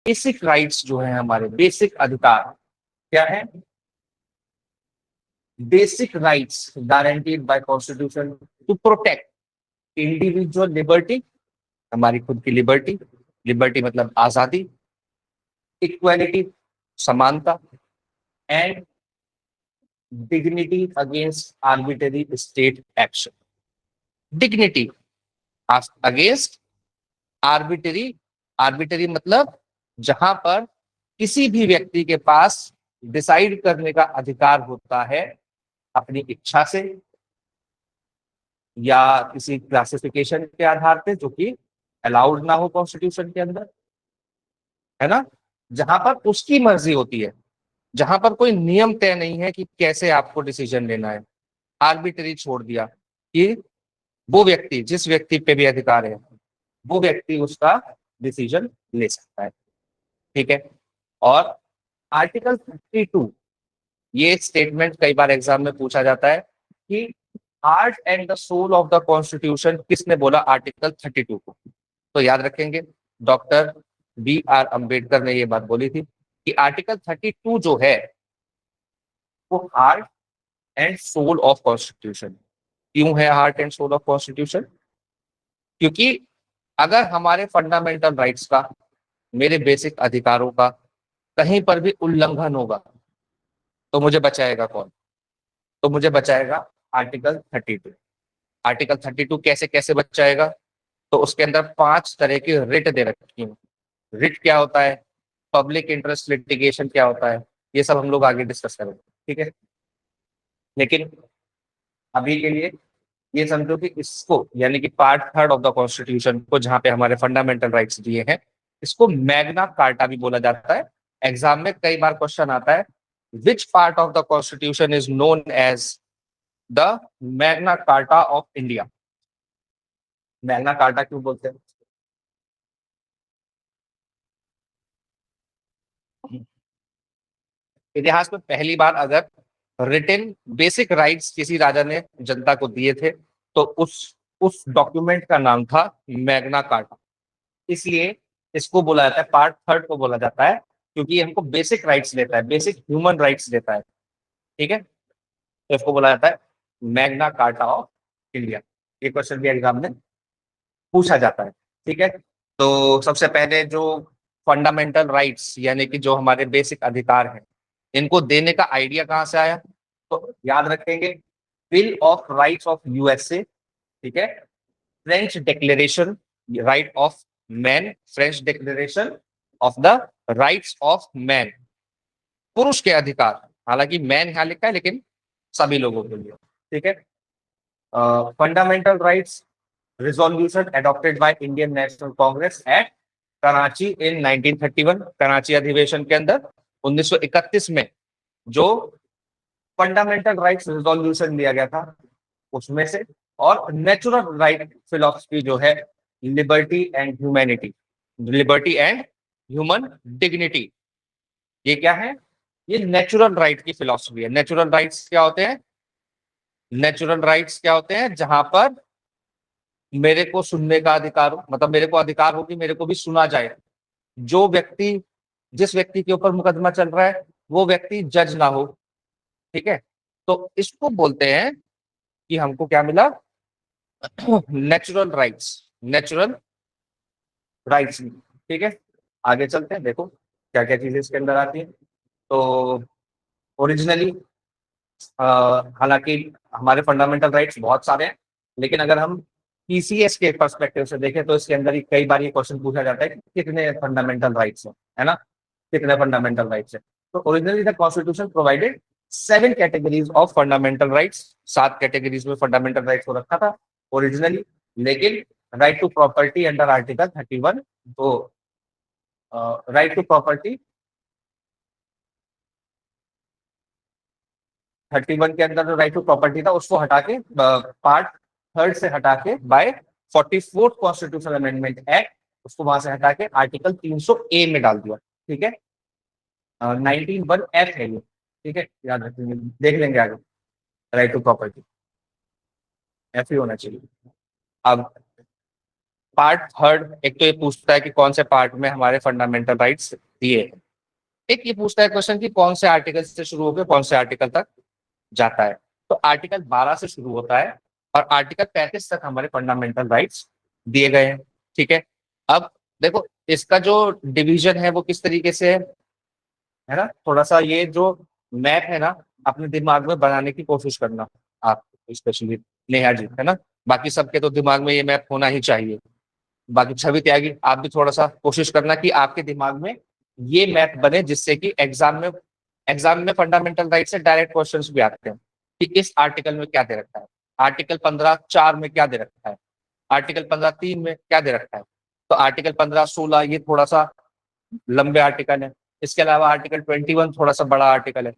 Basic rights जो है, हमारे बेसिक अधिकार क्या है? Basic rights guaranteed by constitution to protect individual liberty, हमारी खुद की लिबर्टी, लिबर्टी मतलब आजादी, इक्वालिटी समानता, and dignity against arbitrary state action. Dignity against arbitrary, arbitrary मतलब जहां पर किसी भी व्यक्ति के पास डिसाइड करने का अधिकार होता है अपनी इच्छा से या किसी क्लासिफिकेशन के आधार पे जो कि अलाउड ना हो कॉन्स्टिट्यूशन के अंदर, है ना, जहां पर उसकी मर्जी होती है, जहां पर कोई नियम तय नहीं है कि कैसे आपको डिसीजन लेना है, आर्बिटरी छोड़ दिया कि वो व्यक्ति, जिस व्यक्ति पे भी अधिकार है, वो व्यक्ति उसका डिसीजन ले सकता है। ठीक है। और आर्टिकल 32, ये स्टेटमेंट कई बार एग्जाम में पूछा जाता है कि heart and the soul of the constitution किसने बोला आर्टिकल 32 को? तो याद रखेंगे, डॉक्टर B.R. अम्बेडकर ने ये बात बोली थी कि आर्टिकल 32 जो है वो heart and soul of constitution. क्यों है heart and soul of constitution? क्योंकि अगर हमारे फंडामेंटल राइट्स का, मेरे बेसिक अधिकारों का कहीं पर भी उल्लंघन होगा तो मुझे बचाएगा कौन? तो मुझे बचाएगा आर्टिकल 32। आर्टिकल 32 कैसे कैसे बचाएगा? तो उसके अंदर 5 तरह की रिट दे रखी है। रिट क्या होता है, पब्लिक इंटरेस्ट लिटिगेशन क्या होता है, ये सब हम लोग आगे डिस्कस करेंगे। ठीक है। लेकिन अभी के लिए ये समझो कि इसको, यानी कि part third of the constitution को, जहां पे हमारे फंडामेंटल राइट्स दिए हैं, इसको मैग्ना कार्टा भी बोला जाता है। एग्जाम में कई बार क्वेश्चन आता है, which part of the constitution is known as the Magna Carta of India? Magna Carta क्यों बोलते हैं? इतिहास में पहली बार अगर रिटन बेसिक राइट्स किसी राजा ने जनता को दिए थे तो उस डॉक्यूमेंट का नाम था मैग्ना कार्टा। इसलिए इसको बोला जाता है, पार्ट थर्ड को बोला जाता है, क्योंकि ये हमको बेसिक राइट्स देता है, बेसिक ह्यूमन राइट्स देता है। ठीक है। तो इसको बोला जाता है मैग्ना कार्टा ऑफ इंडिया। ये क्वेश्चन भी एग्जाम में पूछा जाता है। ठीक है। तो सबसे पहले जो फंडामेंटल राइट्स, यानी कि जो हमारे बेसिक अधिकार हैं, इनको देने का आइडिया कहाँ से आया? तो याद रखेंगे, bill of rights of USA. ठीक है। French declaration right of man, French declaration of the rights of man, पुरुष के अधिकार। हालांकि मैन यहां लिखा है लेकिन सभी लोगों के लिए। ठीक है। Fundamental rights resolution adopted by Indian National Congress at Karachi in 1931, Karachi अधिवेशन के अंदर 1931 में जो फंडामेंटल राइट्स रिजोल्यूशन दिया गया था उसमें से। और नेचुरल राइट फिलोसफी जो है, liberty and humanity, liberty and human dignity, ये क्या है? ये नेचुरल राइट की फिलोसफी है। नेचुरल राइट्स क्या होते हैं? नेचुरल राइट्स क्या होते हैं? जहां पर मेरे को सुनने का अधिकार हो, मतलब मेरे को अधिकार हो कि मेरे को भी सुना जाए। जो व्यक्ति, जिस व्यक्ति के ऊपर मुकदमा चल रहा है वो व्यक्ति जज ना हो। ठीक है। तो इसको बोलते हैं कि हमको क्या मिला? Natural rights, natural rights. ठीक है। आगे चलते हैं, देखो क्या क्या चीजें इसके अंदर आती है। तो ओरिजिनली, हालांकि हमारे फंडामेंटल राइट्स बहुत सारे हैं, लेकिन अगर हम पीसीएस के पर्सपेक्टिव से देखें तो इसके अंदर ही कई बार ये क्वेश्चन पूछा जाता है कि कितने फंडामेंटल राइट्स हैं, है ना, कितने फंडामेंटल राइट्स हैं। तो originally the constitution provided 7 categories of fundamental rights, 7 categories में फंडामेंटल राइट्स को रखा था ओरिजिनली। लेकिन right to property under article 31, तो राइट टू प्रॉपर्टी 31 के अंदर जो राइट टू प्रॉपर्टी था उसको हटा के, पार्ट थर्ड से हटा के, bye 44th constitutional amendment act, उसको वहां से हटा के आर्टिकल 300A में डाल दिया। ठीक है। 19(1)(f है ये। ठीक है, याद रखेंगे, देख लेंगे आगे। राइट टू प्रॉपर्टी एफ ही होना चाहिए। अब पार्ट थर्ड, एक तो ये पूछता है कि कौन से पार्ट में हमारे फंडामेंटल राइट्स दिए हैं। एक ये पूछता है क्वेश्चन कि कौन से आर्टिकल से शुरू होकर कौन से आर्टिकल तक जाता है। तो आर्टिकल 12 से शुरू होता है और आर्टिकल 35 तक हमारे फंडामेंटल राइट्स दिए गए हैं। ठीक है, अब देखो इसका जो डिवीजन है वो किस तरीके से है ना, थोड़ा सा ये जो मैप है ना, अपने दिमाग में बनाने की कोशिश करना आप, स्पेशली नेहा जी, है ना। बाकी सबके तो दिमाग में ये मैप होना ही चाहिए। बाकी छवि त्यागी, आप भी थोड़ा सा कोशिश करना कि आपके दिमाग में ये मैप बने, जिससे कि एग्जाम में फंडामेंटल राइट से डायरेक्ट क्वेश्चंस भी आते हैं कि इस आर्टिकल में क्या दे रखा है, आर्टिकल 15(4) में क्या दे रखा है, आर्टिकल 15(3) में क्या दे रखा है। तो आर्टिकल 15, 16 ये थोड़ा सा लंबे आर्टिकल है। इसके अलावा आर्टिकल 21 थोड़ा सा बड़ा आर्टिकल है,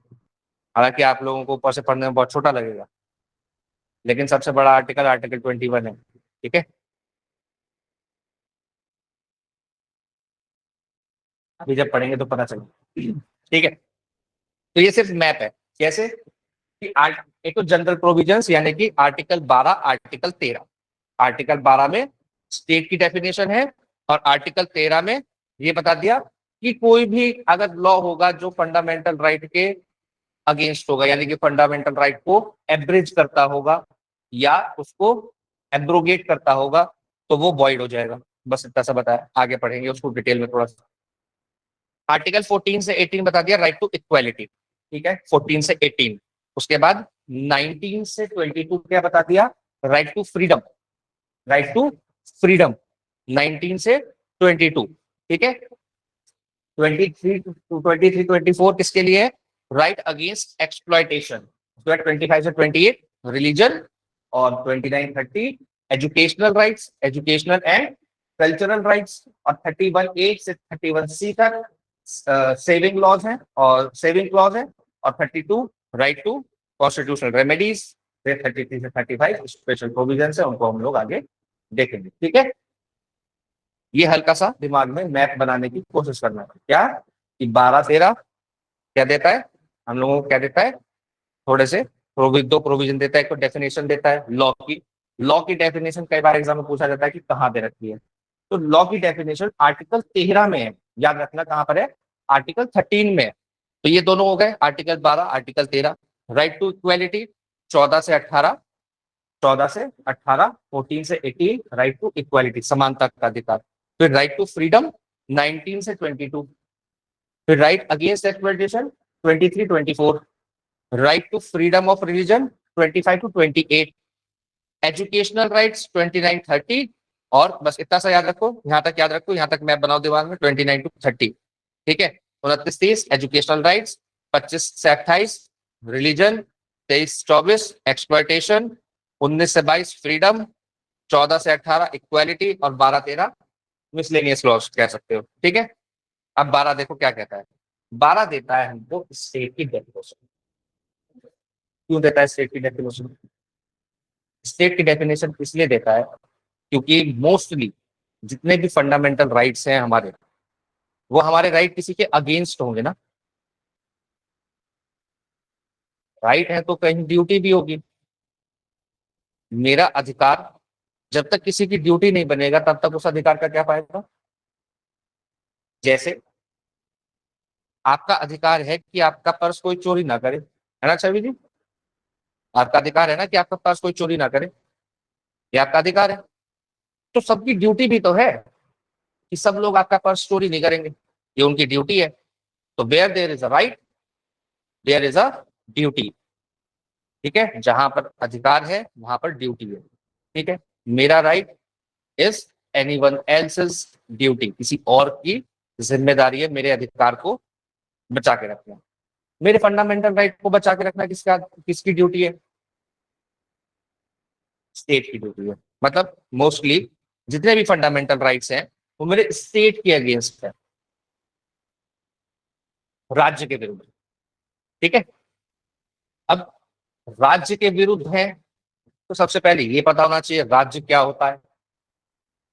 हालांकि आप लोगों को ऊपर से पढ़ने में बहुत छोटा लगेगा, लेकिन सबसे बड़ा आर्टिकल आर्टिकल 21 है। ठीक है, अभी जब पढ़ेंगे तो पता चलेगा। ठीक है, तो ये सिर्फ मैप है। कैसे कि एक तो जनरल प्रोविजंस यानी कि आर्टिकल 12, आर्टिकल 13। आर्टिकल 12 में स्टेट की डेफिनेशन है और आर्टिकल 13 में ये बता दिया कि कोई भी अगर लॉ होगा जो फंडामेंटल राइट के अगेंस्ट होगा, यानी कि फंडामेंटल राइट को एब्रिज करता होगा या उसको एब्रोगेट करता होगा, तो वो वॉइड हो जाएगा। बस इतना सा बताया, आगे पढ़ेंगे उसको डिटेल में थोड़ा सा। आर्टिकल 14 से 18 बता दिया राइट टू इक्वालिटी। ठीक है, 14 से 18। उसके बाद 19 से 22 क्या बता दिया, right to freedom. Right to freedom 19 से 22। ठीक है, 23 24 किसके लिए है, राइट अगेंस्ट एक्सप्लॉयटेशन। 25 से 28 रिलीजन, और 29-30 educational rights, educational and cultural rights, और 31A से 31C तक सेविंग लॉज है और सेविंग क्लॉज है, और 32 राइट टू कॉन्स्टिट्यूशनल रेमेडीज। 33 से 35 स्पेशल प्रोविजन है, उनको हम लोग आगे देखेंगे। ठीक है, ये हल्का सा दिमाग में मैप बनाने की कोशिश करना है क्या, कि 12-13 क्या देता है हम लोगों को, क्या देता है, थोड़े से दो प्रोविजन देता है। एक तो डेफिनेशन देता है लॉ की। लॉ की डेफिनेशन कई बार एग्जाम में पूछा जाता है कि कहाँ दे रखी है, तो लॉ की डेफिनेशन आर्टिकल 13 में है। याद रखना कहां पर है, आर्टिकल 13 में है। तो ये दोनों हो गए, article 12, article 13। Right to equality 14 से 18, 14 से 18 राइट टू इक्वालिटी, समानता का अधिकार। फिर राइट टू फ्रीडम 19 से 22। फिर right against exploitation 23-24। Right to freedom of religion 25-28। Educational rights 29-30। और बस इतना सा याद रखो, यहां तक याद रखो, यहां तक मैप बनाओ दिमाग में, 29-30। ठीक है, 29-30 एजुकेशनल राइट्स, 25 से 28 रिलीजन, 23-24 एक्सप्लॉयटेशन, 19 से 22 फ्रीडम, 14 से 18 इक्वालिटी, और 12-13 मिसलेनियस लॉज कह सकते हो। ठीक है, अब 12 देखो क्या कहता है। 12 देता है हमको स्टेट की डेफिनेशन। क्यों देता है स्टेट की डेफिनेशन, स्टेट की डेफिनेशन इसलिए देता है क्योंकि मोस्टली जितने भी फंडामेंटल राइट्स हैं हमारे, वो हमारे राइट किसी के अगेंस्ट होंगे ना। राइट है तो कहीं ड्यूटी भी होगी। मेरा अधिकार जब तक किसी की ड्यूटी नहीं बनेगा तब तक उस अधिकार का क्या फायदा। जैसे आपका अधिकार है कि आपका पर्स कोई चोरी ना करे, है ना छवि जी, आपका अधिकार है ना कि आपका पर्स कोई चोरी ना करे, ये आपका अधिकार है। तो सबकी ड्यूटी भी तो है कि सब लोग आपका पर्स चोरी नहीं करेंगे, ये उनकी ड्यूटी है। तो where there is a right there is a duty. ठीक है, जहां पर अधिकार है वहां पर ड्यूटी है। ठीक है, मेरा right is any one else duty, किसी और की जिम्मेदारी है मेरे अधिकार को बचा के रखना। मेरे फंडामेंटल राइट को बचा के रखना किसकी ड्यूटी है, स्टेट की ड्यूटी है। मतलब मोस्टली जितने भी फंडामेंटल राइट्स हैं वो मेरे स्टेट के अगेंस्ट है, राज्य के विरुद्ध। ठीक है, अब राज्य के विरुद्ध है तो सबसे पहले ये पता होना चाहिए राज्य क्या होता है।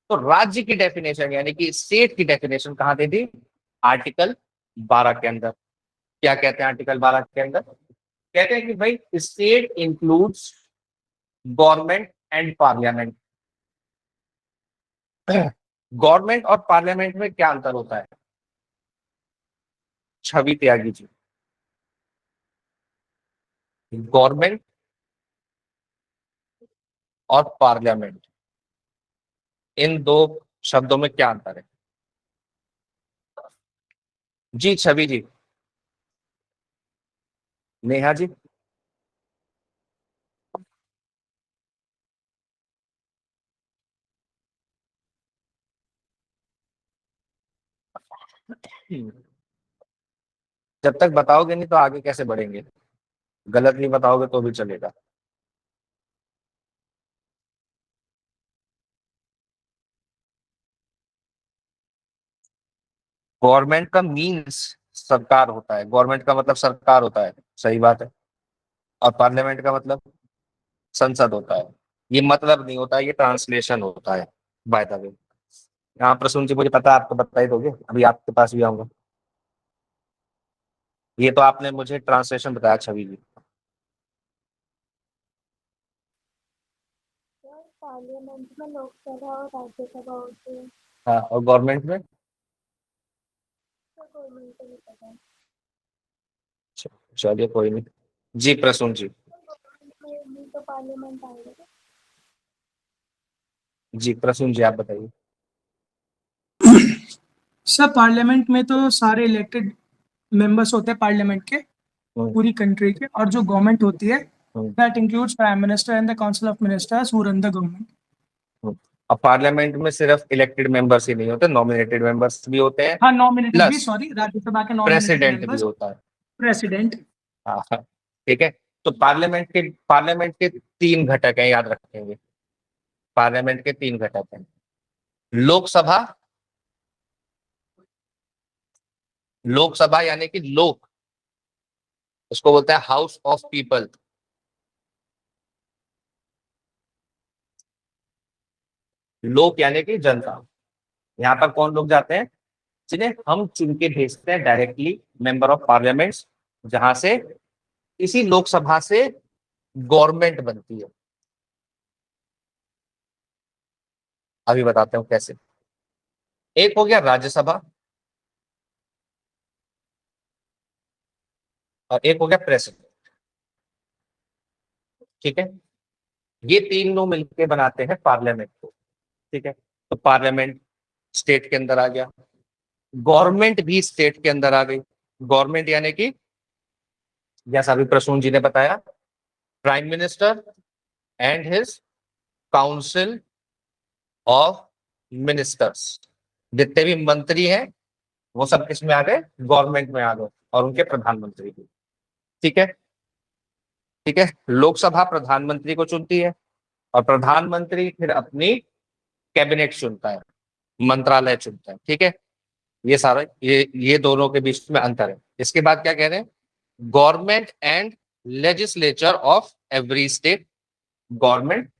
तो राज्य की डेफिनेशन यानी कि स्टेट की डेफिनेशन कहां दे दी, आर्टिकल 12 के अंदर। क्या कहते हैं आर्टिकल 12 के अंदर, कहते हैं कि भाई state includes government and parliament. Government और पार्लियामेंट में क्या अंतर होता है? छवि त्यागी जी, गवर्नमेंट और पार्लियामेंट, इन दो शब्दों में क्या अंतर है? जी छवि जी। नेहा जी। जब तक बताओगे नहीं तो आगे कैसे बढ़ेंगे? गलत नहीं बताओगे तो भी चलेगा। गवर्नमेंट का मीन्स सरकार होता है, गवर्नमेंट का मतलब सरकार होता है, सही बात है। और पार्लियामेंट का मतलब संसद होता है। ये मतलब नहीं होता है, ये ट्रांसलेशन होता है, बाय द वे। हाँ प्रसून जी, मुझे पता है, आपको बता ही दोगे, अभी आपके पास भी आऊंगा। ये तो आपने मुझे ट्रांसलेशन बताया छवि जी। पार्लियामेंट में लोकसभा और राज्यसभा होती है। हाँ, और गवर्नमेंट में? तो गवर्नमेंट को नहीं पता। चलिए कोई नहीं। जी प्रसून जी। गवर्नमेंट में भी तो पार्लियामेंट आएगा। जी प्रसून जी, आप बताइए। सर पार्लियामेंट में तो सारे इलेक्टेड मेंबर्स होते हैं पार्लियामेंट के, हम्म, पूरी कंट्री के, और जो गवर्नमेंट होती है hmm, that includes prime minister and the council of ministers who run the government. Hmm. अब पार्लियामेंट में सिर्फ इलेक्टेड मेंबर्स ही नहीं होते, नॉमिनेटेड मेंबर्स भी होते हैं, हाँ नॉमिनेटेड भी, प्लस सॉरी, राज्यसभा के नॉमिनेटेड प्रेसिडेंट भी मेंबर्स, होता है। प्रेसिडेंट। हाँ हाँ, ठीक है। तो पार्लियामेंट के तीन घटक हैं, याद रखेंगे। पार्लियामेंट के तीन घटक हैं। लोकसभा, लोकसभा यानी कि लोक, उसको बोलते हैं हाउस ऑफ पीपल। लोक यानी कि जनता। यहाँ पर कौन लोग जाते हैं? जिन्हें हम चुन के भेजते हैं डायरेक्टली, मेंबर ऑफ पार्लियामेंट, जहां से इसी लोकसभा से गवर्नमेंट बनती है। अभी बताते हूँ कैसे। एक हो गया राज्यसभा, और एक हो गया प्रेसिडेंट। ठीक है, ये तीन लोग मिलकर बनाते हैं पार्लियामेंट को। ठीक है, तो पार्लियामेंट स्टेट के अंदर आ गया, गवर्नमेंट भी स्टेट के अंदर आ गई। गवर्नमेंट यानी कि, जैसा अभी प्रसून जी ने बताया, prime minister and his council of ministers. जितने भी मंत्री हैं वो सब किस में आ गए? गवर्नमेंट में आ गए, और उनके प्रधानमंत्री भी। ठीक है, ठीक है। लोकसभा प्रधानमंत्री को चुनती है, और प्रधानमंत्री फिर अपनी कैबिनेट चुनता है, मंत्रालय चुनता है। ठीक है, ये सारा, ये दोनों के बीच में अंतर है। इसके बाद क्या कह रहे हैं? Government and legislature of every state. Government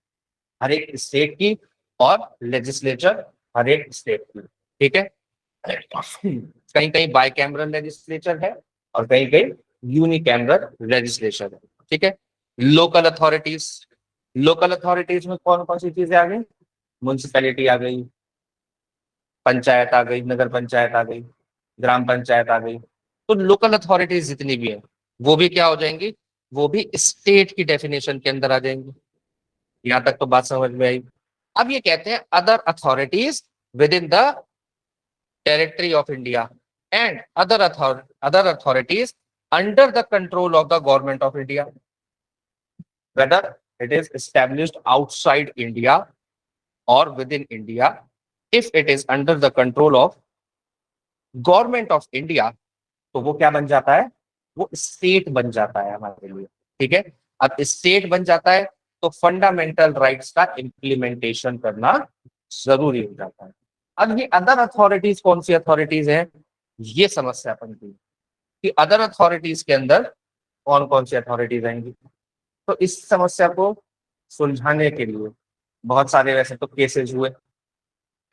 हर एक स्टेट की, और लेजिस्लेचर हर एक स्टेट की। ठीक है, कहीं कहीं बाई कैमरल लेजिस्लेचर है, और कहीं कहीं यूनिकैमरल लेजिस्लेचर है। ठीक है। लोकल अथॉरिटीज, लोकल अथॉरिटीज में कौन कौन सी चीजें आ गई? म्यूनसिपैलिटी आ गई, पंचायत आ गई, नगर पंचायत आ गई, ग्राम पंचायत आ गई। तो लोकल अथॉरिटीज जितनी भी है वो भी क्या हो जाएंगी? वो भी स्टेट की डेफिनेशन के अंदर आ जाएंगी। यहां तक तो बात समझ में आई। अब ये कहते हैं other authorities within the territory of India and other authorities under the control of the government of India, whether it is established outside India और within India. If it is under the control of government of India, तो वो क्या बन जाता है? वो state बन जाता है हमारे लिए। ठीक है, अब स्टेट बन जाता है तो फंडामेंटल राइट्स का इम्प्लीमेंटेशन करना जरूरी हो जाता है। अब ये अदर अथॉरिटीज कौन सी अथॉरिटीज हैं, ये समस्या बनती है कि अदर अथॉरिटीज के अंदर कौन कौन सी अथॉरिटीज आएंगी। तो इस समस्या को सुलझाने के लिए बहुत सारे वैसे तो केसेस हुए,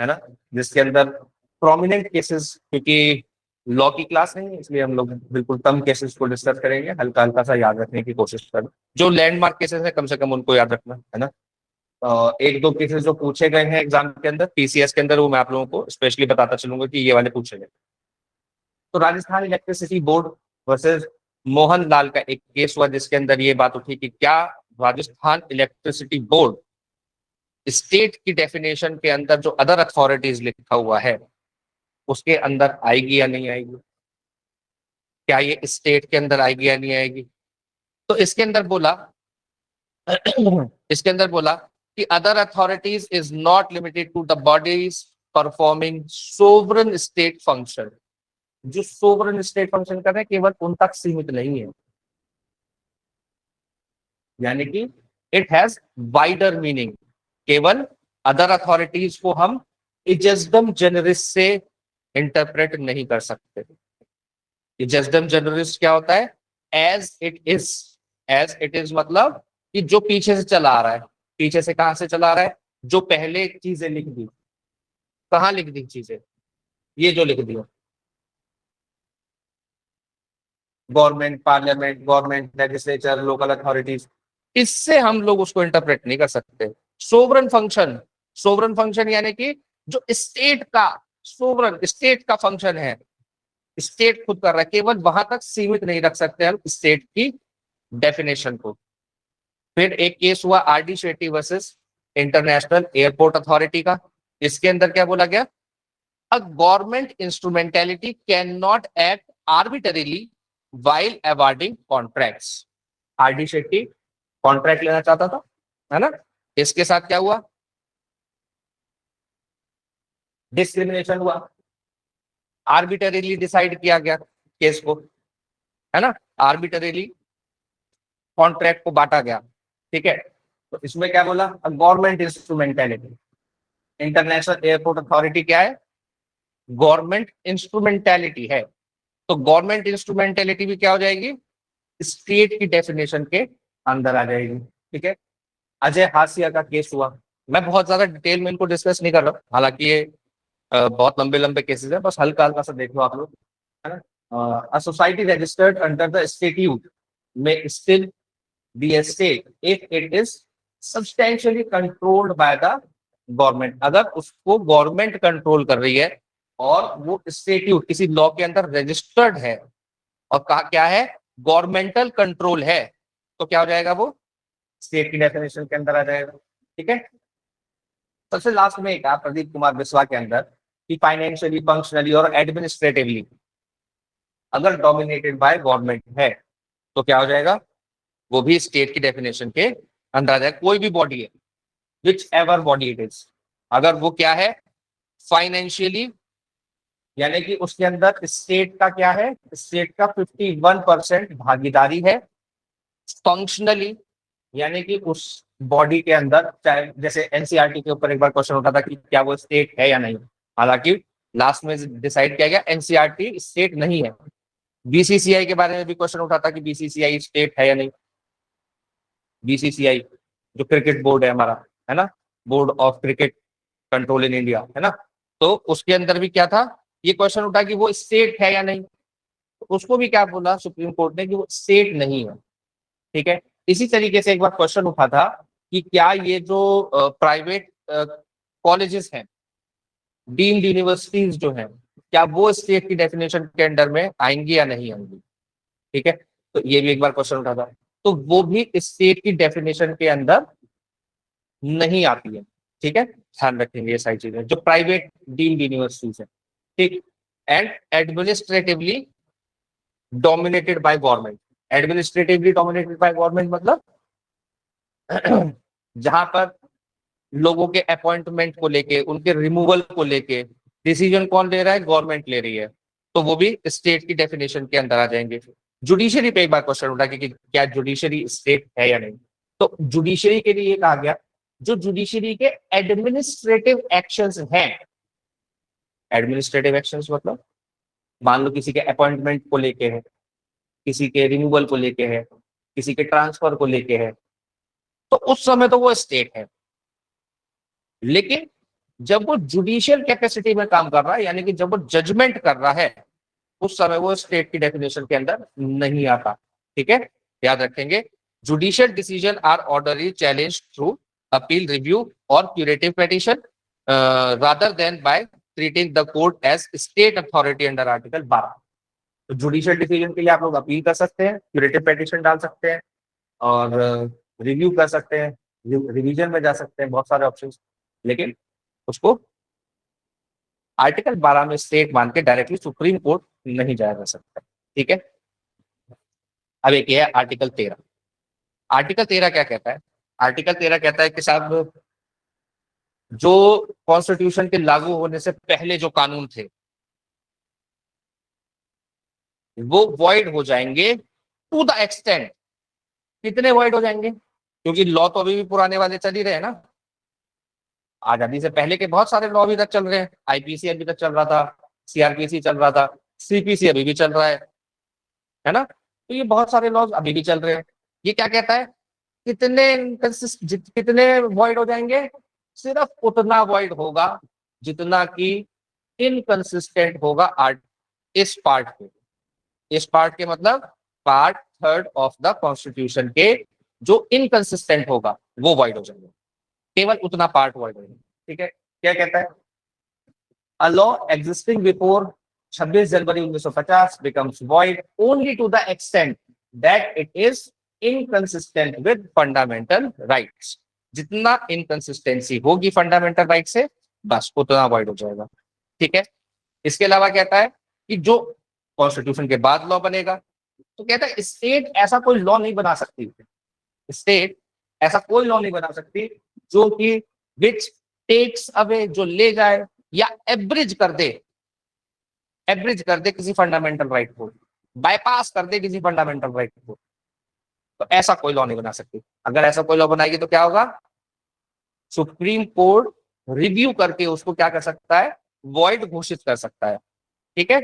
है ना, जिसके अंदर प्रोमिनेंट केसेस, क्योंकि लॉ की क्लास नहीं है इसलिए हम लोग बिल्कुल कम केसेस को डिस्कस करेंगे, हल्का हल्का सा याद रखने की कोशिश करें। जो लैंडमार्क केसेस है कम से कम उनको याद रखना, है ना। एक दो केसेस जो पूछे गए हैं एग्जाम के अंदर, पीसीएस के अंदर, वो मैं आप लोगों को स्पेशली बताता चलूंगा कि ये वाले पूछे गए। तो Rajasthan electricity board versus Mohan Lal का एक केस हुआ जिसके अंदर ये बात उठी कि क्या राजस्थान इलेक्ट्रिसिटी बोर्ड स्टेट की डेफिनेशन के अंदर जो अदर अथॉरिटीज लिखा हुआ है उसके अंदर आएगी या नहीं आएगी, क्या ये स्टेट के अंदर आएगी या नहीं आएगी। तो इसके अंदर बोला इसके अंदर बोला कि other authorities is not limited to the bodies performing sovereign state function. जो सोवरन स्टेट फंक्शन कर रहे हैं केवल उन तक सीमित नहीं है, यानी कि इट हैज वाइडर मीनिंग। केवल अदर अथॉरिटीज को हम इजस्डम जनरिस से इंटरप्रेट नहीं कर सकते। इजस्डम जनरिस क्या होता है? As it is. As it is मतलब कि जो पीछे से चला आ रहा है। पीछे से कहां से चला आ रहा है? जो पहले चीजें लिख दी। कहां लिख दी चीजें? ये जो लिख दिया, government, parliament, government, legislature, local authorities, इससे हम लोग उसको इंटरप्रेट नहीं कर सकते। सोवरन फंक्शन, सोवरन फंक्शन यानी कि जो स्टेट का, सोवरन स्टेट का फंक्शन है, स्टेट खुद कर रहा है, केवल वहां तक सीमित नहीं रख सकते हम स्टेट की डेफिनेशन को। फिर एक केस हुआ R D Shetty versus international airport authority का। इसके अंदर क्या बोला गया? A government instrumentality can not act arbitrarily while awarding contracts. R D Shetty contract लेना चाहता था, है ना? इसके साथ क्या हुआ? डिस्क्रिमिनेशन हुआ, आर्बिटरीली डिसाइड किया गया केस को, है ना? आर्बिटरीली कॉन्ट्रैक्ट को बांटा गया, ठीक है। तो इसमें क्या बोला? Government instrumentality. International airport authority क्या है? गवर्नमेंट इंस्ट्रूमेंटेलिटी है। तो गवर्नमेंट इंस्ट्रूमेंटेलिटी भी क्या हो जाएगी? स्टेट की डेफिनेशन के अंदर आ जाएगी, ठीक है। अजय हाशिया का केस हुआ। मैं बहुत ज्यादा डिटेल में इनको डिस्कस नहीं कर रहा हूँ, हालांकि ये बहुत लंबे लंबे केसेस है, बस हल्का हल्का सा देख लो आप लोग, है ना। A society registered under the statute may still be a state if it is substantially controlled by the government. अगर उसको गवर्नमेंट कंट्रोल कर रही है और वो स्टेट्यूट किसी लॉ के अंदर रजिस्टर्ड है और कहा क्या है? गवर्नमेंटल कंट्रोल है, तो क्या हो जाएगा? वो स्टेट की डेफिनेशन के अंदर आ जाएगा, ठीक है। सबसे लास्ट में एक प्रदीप कुमार बिस्वा के अंदर कि फाइनेंशियली, फंक्शनली और एडमिनिस्ट्रेटिवली अगर डोमिनेटेड बाय गवर्नमेंट है तो क्या हो जाएगा? वो भी स्टेट की डेफिनेशन के अंदर आ जाएगा। कोई भी बॉडी है, which ever body it is, अगर वो क्या है? फाइनेंशियली, यानी कि उसके अंदर स्टेट का क्या है? स्टेट का 51% भागीदारी है। फंक्शनली, यानी कि उस बॉडी के अंदर, चाहे जैसे एनसीईआरटी के ऊपर एक बार क्वेश्चन उठा था कि क्या वो स्टेट है या नहीं, हालांकि लास्ट में डिसाइड किया गया एनसीईआरटी स्टेट नहीं है। बीसीसीआई के बारे में भी क्वेश्चन उठा था कि बीसीसीआई स्टेट है या नहीं। बीसीसीआई जो क्रिकेट बोर्ड है हमारा, है ना, board of cricket control in India, है ना, तो उसके अंदर भी क्या था? ये क्वेश्चन उठा कि वो स्टेट है या नहीं, तो उसको भी क्या बोला सुप्रीम कोर्ट ने? कि वो स्टेट नहीं है, ठीक है। इसी तरीके से एक बार क्वेश्चन उठा था कि क्या ये जो प्राइवेट कॉलेजेस हैं, डीम्ड यूनिवर्सिटीज जो हैं, क्या वो स्टेट की डेफिनेशन के अंडर में आएंगी या नहीं आएंगी, ठीक है। तो ये भी एक बार क्वेश्चन उठा था, तो वो भी स्टेट की डेफिनेशन के अंदर नहीं आती है, ठीक है। ध्यान रखेंगे ये सारी चीजें जो प्राइवेट डीम्ड यूनिवर्सिटीज है, ठीक। And administratively dominated by government. Administratively dominated by government मतलब जहां पर लोगों के अपॉइंटमेंट को लेके, उनके रिमूवल को लेके डिसीजन कौन ले रहा है? गवर्नमेंट ले रही है, तो वो भी स्टेट की डेफिनेशन के अंदर आ जाएंगे। जुडिशरी पे एक बार क्वेश्चन उठा कि क्या जुडिशरी स्टेट है या नहीं, तो जुडिशरी के लिए कहा गया जो जुडिशरी के एडमिनिस्ट्रेटिव एक्शंस हैं। एडमिनिस्ट्रेटिव एक्शंस मतलब मान लो किसी के अपॉइंटमेंट को लेके है, किसी के रिमूवल को लेके है, किसी के ट्रांसफर को लेके है, तो उस समय तो वो स्टेट है। लेकिन जब वो जुडिशियल कैपेसिटी में काम कर रहा है, यानी कि जब वो जजमेंट कर रहा है, उस समय वो स्टेट की डेफिनेशन के अंदर नहीं आता, ठीक है। याद रखेंगे, judicial decision are orderly challenge through appeal, review or curative petition rather than by treating the court as state authority under Article 12. तो जुडिशियल डिसीजन के लिए आप लोग अपील कर सकते हैं, क्यूरेटिव पेटिशन डाल सकते हैं और रिव्यू कर सकते हैं, रिवीजन में जा सकते हैं, बहुत सारे ऑप्शंस, लेकिन उसको आर्टिकल 12 में स्टेट मान के डायरेक्टली सुप्रीम कोर्ट नहीं जाया जा सकता। ठीक है, अब एक है आर्टिकल 13। आर्टिकल 13 क्या कहता है? आर्टिकल 13 कहता है कि साहब जो कॉन्स्टिट्यूशन के लागू होने से पहले जो कानून थे वो वॉइड हो जाएंगे टू द एक्सटेंट। कितने वॉइड हो जाएंगे? क्योंकि लॉ तो अभी भी पुराने वाले चल ही रहे हैं ना, आजादी से पहले के बहुत सारे लॉ अभी तक चल रहे हैं, आईपीसी अभी तक चल रहा था, सीआरपीसी चल रहा था, सीपीसी अभी भी चल रहा है ना, तो ये बहुत सारे लॉज अभी भी चल रहे हैं। ये क्या कहता है? कितने वॉइड हो जाएंगे? सिर्फ उतना वॉइड होगा जितना कि इनकंसिस्टेंट होगा इस पार्ट के। इस पार्ट के मतलब पार्ट 3 ऑफ द कॉन्स्टिट्यूशन के जो इनकंसिस्टेंट होगा वो वॉइड हो जाएगा, केवल उतना पार्ट वॉइड होगा। ठीक है, क्या कहता है? A law existing before 26 January 1950 becomes void only to the extent that it is inconsistent with fundamental rights। जितना इनकंसिस्टेंसी होगी फंडामेंटल राइट से बस उतना वॉइड हो जाएगा। ठीक है, इसके अलावा कहता है कि जो कॉन्स्टिट्यूशन के बाद लॉ बनेगा, तो कहता है स्टेट ऐसा कोई लॉ नहीं बना सकती, स्टेट ऐसा कोई लॉ नहीं बना सकती जो कि विच टेक्स अवे, जो ले जाए या एब्रिज कर दे किसी फंडामेंटल राइट को, बाईपास कर दे किसी फंडामेंटल राइट को, तो ऐसा कोई लॉ नहीं बना सकती। अगर ऐसा कोई लॉ बनाएगी तो क्या होगा? सुप्रीम कोर्ट रिव्यू करके उसको क्या कर सकता है? वॉइड घोषित कर सकता है। ठीक है,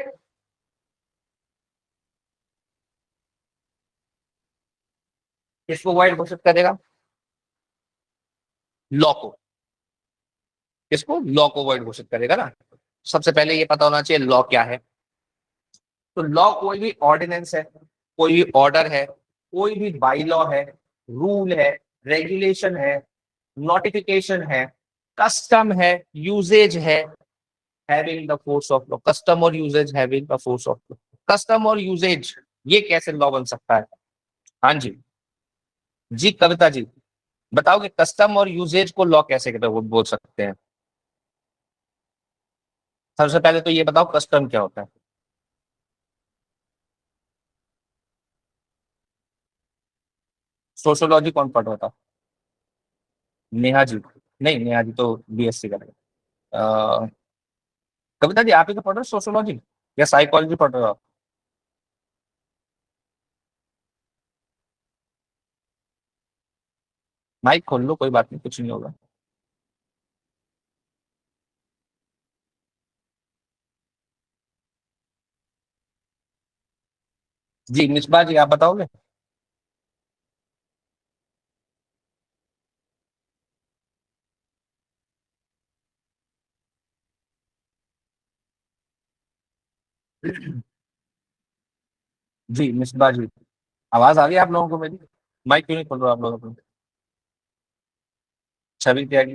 किसको वॉइड घोषित करेगा? लॉ को। किसको? लॉ को वॉइड घोषित करेगा ना। सबसे पहले ये पता होना चाहिए लॉ क्या है। तो लॉ कोई भी ऑर्डिनेंस है, कोई भी ऑर्डर है, कोई भी बाई लॉ है, रूल है, रेगुलेशन है, नोटिफिकेशन है, कस्टम है, यूजेज है, having the force of law. Custom और usages having the force of law. Custom और यूजेज ये कैसे लॉ बन सकता है? हाँ जी, जी कविता जी बताओ कि कस्टम और यूजेज को लॉ कैसे बोल सकते हैं? सबसे पहले तो ये बताओ कस्टम क्या होता है? सोशियोलॉजी कौन पढ़ रहा था? नेहा जी? नहीं, नेहा जी तो बीएससी करेगा। कविता जी आप ही तो पढ़ रहे हो सोशियोलॉजी या साइकोलॉजी पढ़ रहे हो आप? माइक खोल लो, कोई बात नहीं, कुछ नहीं होगा। जी मिसबा जी आप बताओगे? जी मिसबा जी आवाज आ रही है आप लोगों को मेरी? माइक क्यों नहीं खोल रहे हो आप लोग अपने? छवि त्यागी,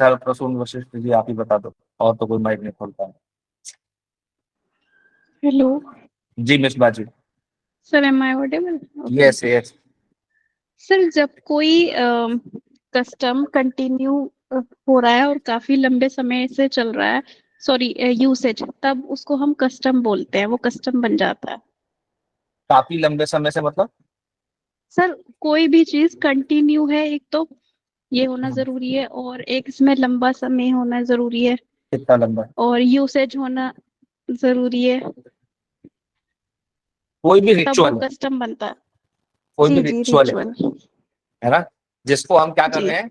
सर प्रसून वशिष्ठ जी आप ही बता दो, और तो कोई माइक नहीं खोलता है। Hello ji Misba ji. Sir, am I audible? Yes yes. Sir, जब कोई कस्टम कंटिन्यू हो रहा है और काफी लंबे समय से चल रहा है, सॉरी यूसेज, तब उसको हम कस्टम बोलते हैं, वो कस्टम बन जाता है। काफी लंबे समय से मतलब? सर, कोई भी चीज कंटिन्यू है, एक तो ये होना जरूरी है, और एक इसमें लंबा समय होना जरूरी है, कितना लंबा? और यूसेज होना जरूरी है, कोई भी तब वो रिचुअल है, कस्टम बनता है। कोई भी जी जी, रिचुअल रिचुअल। है ना, जिसको हम क्या कर जी रहे हैं,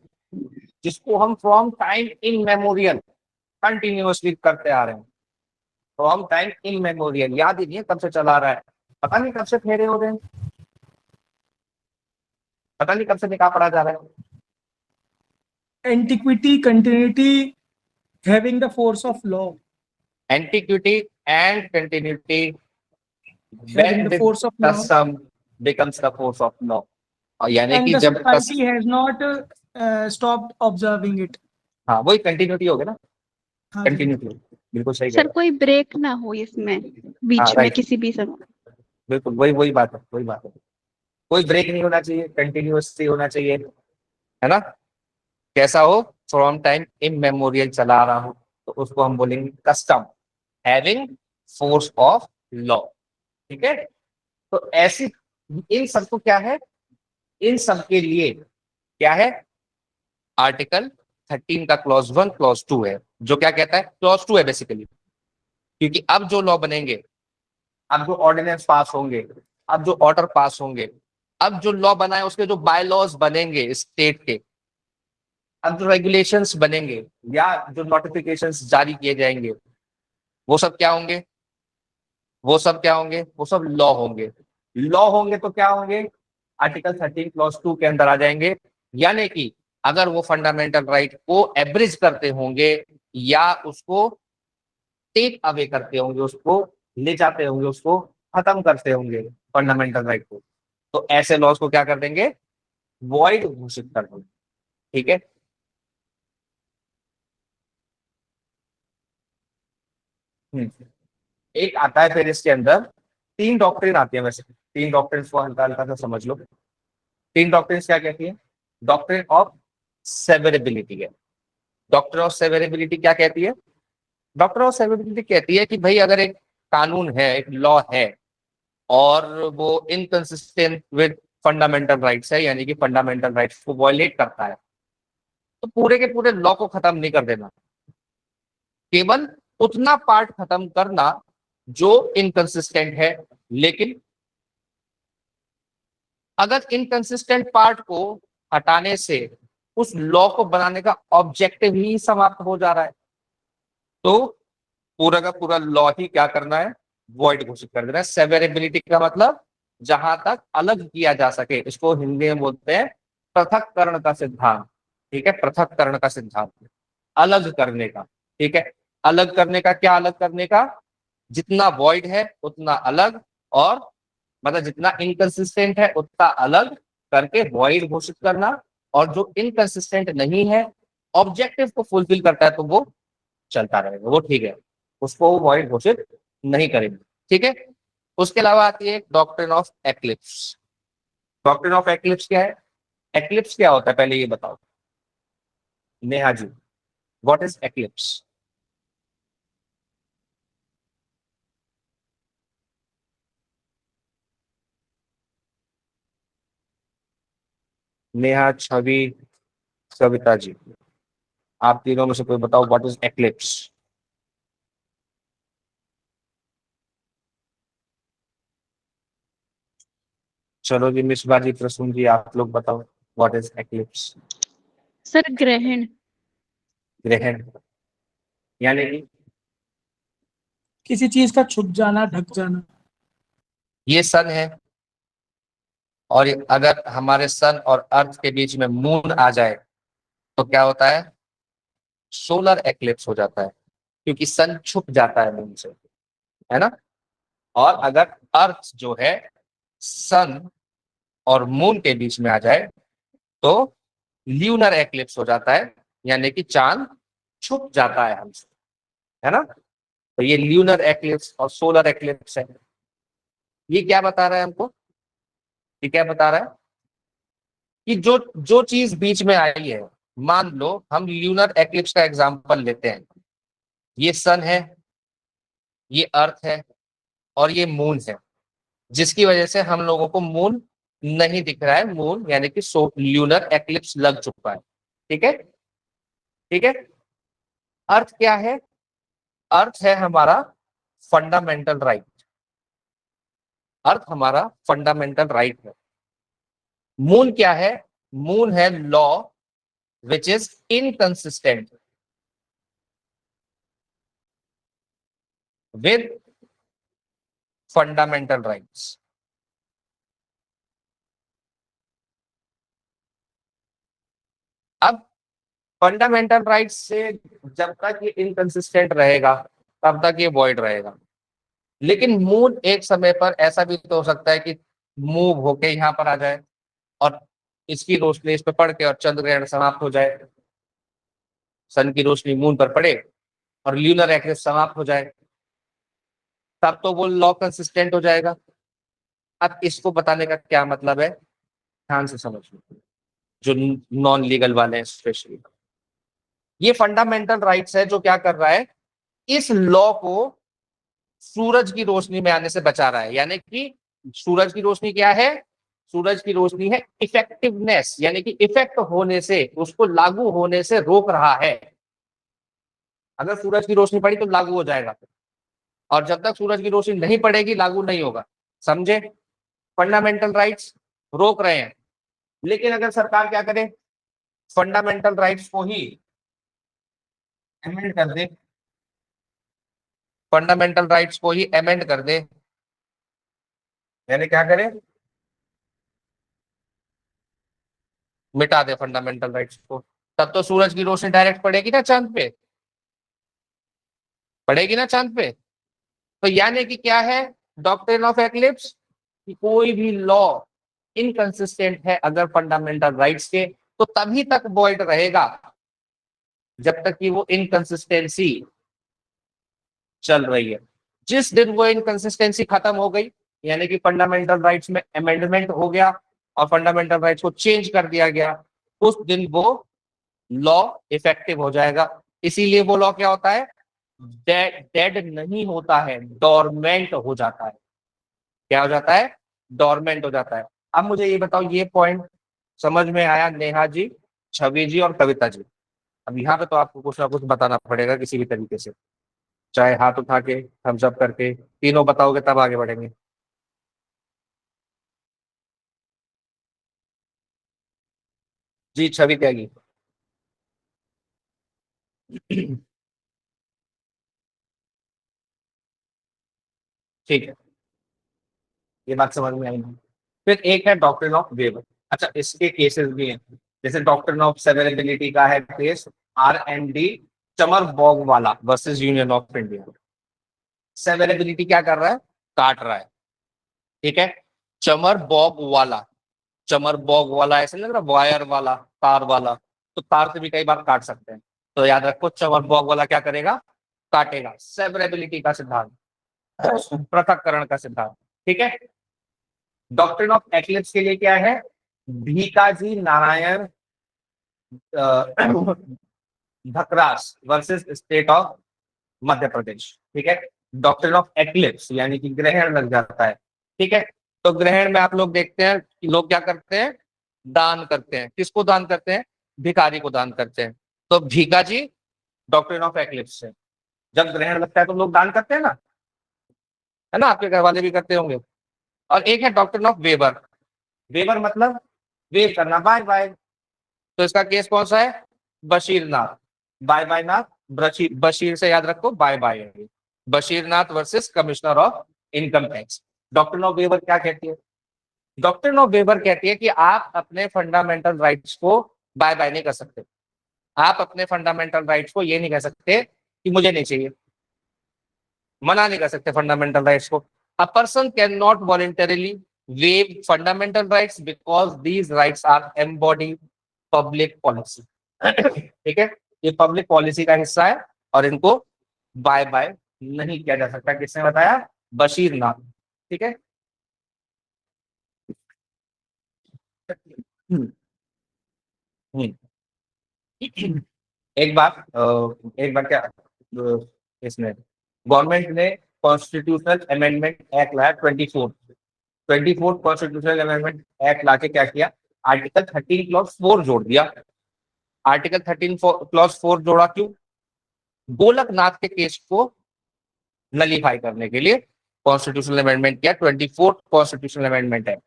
जिसको हम from time in memorial continuously करते आ रहे हैं। फ्रॉम टाइम इन मेमोरियल, याद ही नहीं है कब से चला रहा है, पता नहीं कब से फेरे हो रहे हैं, पता नहीं कब से निकाह पढ़ा जा रहा है। antiquity, continuity, having the force of law, antiquity and continuity having when the the force of law, custom becomes the force of law। और यानी And कि the जब society has not stopped observing it. हाँ वही continuity हो गया ना, हाँ जी। कंटिन्यूटी, बिल्कुल सही कह सर रहे कोई ब्रेक ना हो इसमें हो। हाँ बीच में राइट, किसी भी समय। बिल्कुल वही वही बात है, वही बात है। कोई ब्रेक नहीं होना चाहिए, कंटिन्यूअसली होना चाहिए, है ना। कैसा हो, फ्रॉम टाइम इमेमोरियल चला आ रहा हो, तो उसको हम बोलेंगे custom having force of law. ठीक है, तो ऐसी इन सबको क्या है, इन सब के लिए क्या है, आर्टिकल 13 का क्लॉज 1 क्लॉज 2 है, जो क्या कहता है, क्लॉज 2 है बेसिकली, क्योंकि अब जो लॉ बनेंगे, अब जो ऑर्डिनेंस पास होंगे, अब जो ऑर्डर पास होंगे, अब जो लॉ बना है उसके जो बाय लॉज बनेंगे स्टेट के, अब जो रेगुलेशंस बनेंगे या जो नोटिफिकेशंस जारी किए जाएंगे, वो सब क्या होंगे, वो सब क्या होंगे, वो सब लॉ होंगे। लॉ होंगे तो क्या होंगे, आर्टिकल 13 क्लॉज 2 के अंदर आ जाएंगे। यानी कि अगर वो फंडामेंटल राइट को एब्रिज करते होंगे या उसको टेक अवे करते होंगे, उसको ले जाते होंगे, उसको खत्म करते होंगे फंडामेंटल राइट को, तो ऐसे लॉज को क्या कर देंगे, वॉइड घोषित कर देंगे। ठीक है, एक आता है फिर इसके अंदर, तीन डॉक्ट्रिन आती है, वैसे तीन डॉक्ट्रिन को हल्का हल्का सा समझ लो। तीन डॉक्ट्रिन क्या कहती है, डॉक्ट्रिन ऑफ सेवरेबिलिटी है। डॉक्ट्रिन ऑफ सेवरेबिलिटी क्या कहती है, डॉक्ट्रिन ऑफ सेवरेबिलिटी कहती है कि भाई अगर एक कानून है, एक लॉ है, और वो इनकंसिस्टेंट विद फंडामेंटल राइट्स है, यानी कि फंडामेंटल राइट्स को वायलेट करता है, तो पूरे के पूरे लॉ को खत्म नहीं कर देना, केवल उतना पार्ट खत्म करना जो इनकंसिस्टेंट है। लेकिन अगर इनकंसिस्टेंट पार्ट को हटाने से उस लॉ को बनाने का ऑब्जेक्टिव ही समाप्त हो जा रहा है, तो पूरा का पूरा लॉ ही क्या करना है, वॉइड घोषित कर देना है। सेवरेबिलिटी का मतलब जहां तक अलग किया जा सके, इसको हिंदी में बोलते हैं पृथक्करण का सिद्धांत। ठीक है, पृथक्करण का सिद्धांत, अलग करने का। ठीक है, अलग करने का, क्या अलग करने का, जितना वॉइड है उतना अलग, और मतलब जितना इनकंसिस्टेंट है उतना अलग करके वॉइड घोषित करना, और जो इनकंसिस्टेंट नहीं है, ऑब्जेक्टिव को फुलफिल करता है, तो वो चलता रहेगा, वो ठीक है, उसको वॉइड घोषित नहीं करेंगे। ठीक है, उसके अलावा आती है doctrine of eclipse. Doctrine of eclipse क्या है, एक्लिप्स क्या होता है पहले ये बताओ Neha ji, what is eclipse. Neha, छवि, सविता जी, आप तीनों में से कोई बताओ व्हाट इज एक्लिप्स। चलो जी, मिस बाजी, प्रसून जी, आप लोग बताओ व्हाट इज एक्लिप्स। सर ग्रहण। ग्रहण, यानी कि किसी चीज का छुप जाना, ढक जाना। ये सन है, और अगर हमारे सन और अर्थ के बीच में मून आ जाए तो क्या होता है, सोलर एक्लिप्स हो जाता है, क्योंकि सन छुप जाता है मून से, है ना। और अगर अर्थ जो है सन और मून के बीच में आ जाए तो ल्यूनर एक्लिप्स हो जाता है, यानी कि चांद छुप जाता है हमसे, है ना। तो ये ल्यूनर एक्लिप्स और सोलर एक्लिप्स है। ये क्या बता रहा है हमको, ये क्या बता रहा है कि जो जो चीज बीच में आई है, मान लो हम ल्यूनर एक्लिप्स का एग्जांपल लेते हैं, ये सन है, ये अर्थ है, और ये मून है, जिसकी वजह से हम लोगों को मून नहीं दिख रहा है, मून यानी कि ल्यूनर एक्लिप्स लग चुका है। ठीक है, ठीक है। अर्थ क्या है, अर्थ है हमारा फंडामेंटल राइट, अर्थ हमारा फंडामेंटल राइट है। मून क्या है, मून है law which is inconsistent with fundamental rights. अब फंडामेंटल राइट्स से जब तक ये इनकंसिस्टेंट रहेगा तब तक ये वॉइड रहेगा, लेकिन मून एक समय पर ऐसा भी तो हो सकता है कि मूव होके यहाँ पर आ जाए, और इसकी रोशनी इस पर पड़ के और चंद्र ग्रहण समाप्त हो जाए, सन की रोशनी मून पर पड़े और ल्यूनर एक्लिप्स समाप्त हो जाए, तब तो वो लॉ कंसिस्टेंट हो जाएगा। अब इसको बताने का क्या मतलब है, ध्यान से समझिए, जो नॉन लीगल वाले हैं स्पेशली। ये फंडामेंटल राइट्स है जो क्या कर रहा है, इस लॉ को सूरज की रोशनी में आने से बचा रहा है। यानी कि सूरज की रोशनी क्या है, सूरज की रोशनी है इफेक्टिवनेस, यानी कि इफेक्ट होने से, उसको लागू होने से रोक रहा है। अगर सूरज की रोशनी पड़ी तो लागू हो जाएगा, और जब तक सूरज की रोशनी नहीं पड़ेगी लागू नहीं होगा। समझे, फंडामेंटल राइट्स रोक रहे हैं। लेकिन अगर सरकार क्या करे, फंडामेंटल राइट्स को ही अमेंड कर दे, फंडामेंटल राइट्स को ही अमेंड कर दे, यानी क्या करे, मिटा दे फंडामेंटल राइट्स को, तब तो सूरज की रोशनी डायरेक्ट पड़ेगी ना चांद पे, पड़ेगी ना चांद पे। तो यानी कि क्या है, डॉक्ट्रिन ऑफ एक्लिप्स, कि कोई भी लॉ इनकंसिस्टेंट है अगर फंडामेंटल राइट्स के, तो तभी तक वॉइड रहेगा जब तक कि वो इनकंसिस्टेंसी चल रही है। जिस दिन वो इनकंसिस्टेंसी खत्म हो गई, यानी कि फंडामेंटल राइट्स में अमेंडमेंट हो गया और फंडामेंटल राइट्स को चेंज कर दिया गया, उस दिन वो लॉ इफेक्टिव हो जाएगा। इसीलिए वो लॉ क्या होता है, डेड नहीं होता है, डोरमेंट हो जाता है। क्या हो जाता है, डोरमेंट हो जाता है। अब मुझे ये बताओ, ये पॉइंट समझ में आया नेहा जी, छवि जी और कविता जी? अब यहाँ पे तो आपको कुछ ना कुछ बताना पड़ेगा किसी भी तरीके से, चाहे हाथ उठा के, थम्स अप करके, तीनों बताओगे तब आगे बढ़ेंगे। जी छवि त्यागी। ठीक है, ये बात समझ में आई। फिर एक है डॉक्ट्रिन ऑफ वेबर। अच्छा, इसके केसेस भी हैं, जैसे डॉक्ट्रिन ऑफ सेवरेबिलिटी का है केस R&D चमर बॉग वाला versus union of India. Severability क्या कर रहा है, काट रहा है, ठीक है। चमर बॉग वाला, चमर बॉग वाला ऐसे लग रहा, वायर वाला, तार वाला, तो तार से भी कई बार काट सकते हैं। तो याद रखो, चमर बॉग वाला क्या करेगा, काटेगा। सेवरेबिलिटी का सिद्धांत, पृथक्करण का सिद्धांत, ठीक है। डॉक्ट्रिन ऑफ एक्लिप्स के लिए क्या है, Bhikaji Narayan Dhakras versus state of Madhya Pradesh, ठीक है। डॉक्ट्रिन ऑफ एक्लिप्स यानी कि ग्रहण लग जाता है, ठीक है। तो ग्रहण में आप लोग देखते हैं कि लोग क्या करते हैं, दान करते हैं। किसको दान करते हैं, भिखारी को दान करते हैं। तो भीका जी डॉक्ट्रिन ऑफ एक्लिप्स से, जब ग्रहण लगता है तो लोग दान करते हैं ना, है ना, आपके घर वाले भी करते होंगे। और एक है डॉक्ट्रिन ऑफ वेबर। वेबर मतलब वेव करना, बाय बाय। तो इसका केस कौन सा है, बशीर नाथ, बाय बाय नाथ, बशीर से याद रखो bye bye, Basheer Nath versus commissioner of income tax. Doctrine of waiver क्या कहती है, डॉक्ट्रिन ऑफ वेबर कहती है कि आप अपने फंडामेंटल राइट्स को बाय बाय नहीं कर सकते। आप अपने फंडामेंटल राइट्स को ये नहीं कह सकते कि मुझे नहीं चाहिए, मना नहीं कर सकते फंडामेंटल राइट्स को। A person can not voluntarily waive fundamental rights because these rights are embody public policy, ठीक है। ये पब्लिक पॉलिसी का हिस्सा है और इनको बाय बाय नहीं किया जा सकता। किसने बताया, बशीर नाथ, ठीक है। हम्म, हम्म। एक बार क्या, इसने गवर्नमेंट ने कॉन्स्टिट्यूशनल अमेंडमेंट एक्ट लाया, 24 कॉन्स्टिट्यूशनल अमेंडमेंट एक्ट लाके क्या किया, आर्टिकल 13 क्लॉज 4 जोड़ दिया। आर्टिकल 13 क्लॉज 4 जोड़ा क्यों, गोलकनाथ के केस को नलीफाई करने के लिए कॉन्स्टिट्यूशनल अमेंडमेंट किया, 24 कॉन्स्टिट्यूशनल अमेंडमेंट है।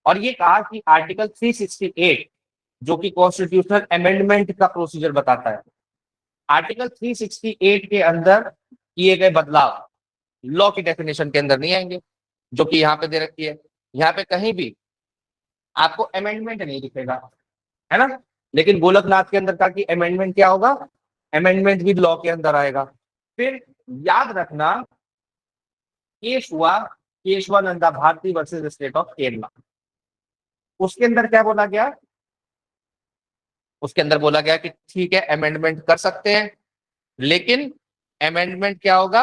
और ये कहा कि आर्टिकल 368 जो कि कॉन्स्टिट्यूशनल अमेंडमेंट का प्रोसीजर बताता है, आर्टिकल 368 के अंदर किए गए बदलाव लॉ की डेफिनेशन के अंदर नहीं आएंगे, जो कि यहाँ पे दे रखी है। यहाँ पे कहीं भी आपको अमेंडमेंट नहीं दिखेगा, है ना। लेकिन गोलकनाथ के अंदर का कि अमेंडमेंट क्या होगा, अमेंडमेंट भी लॉ के अंदर आएगा। फिर याद रखना, केस हुआ Kesavananda Bharati versus state of Kerala. उसके अंदर क्या बोला गया, उसके अंदर बोला गया कि ठीक है अमेंडमेंट कर सकते हैं, लेकिन अमेंडमेंट क्या होगा,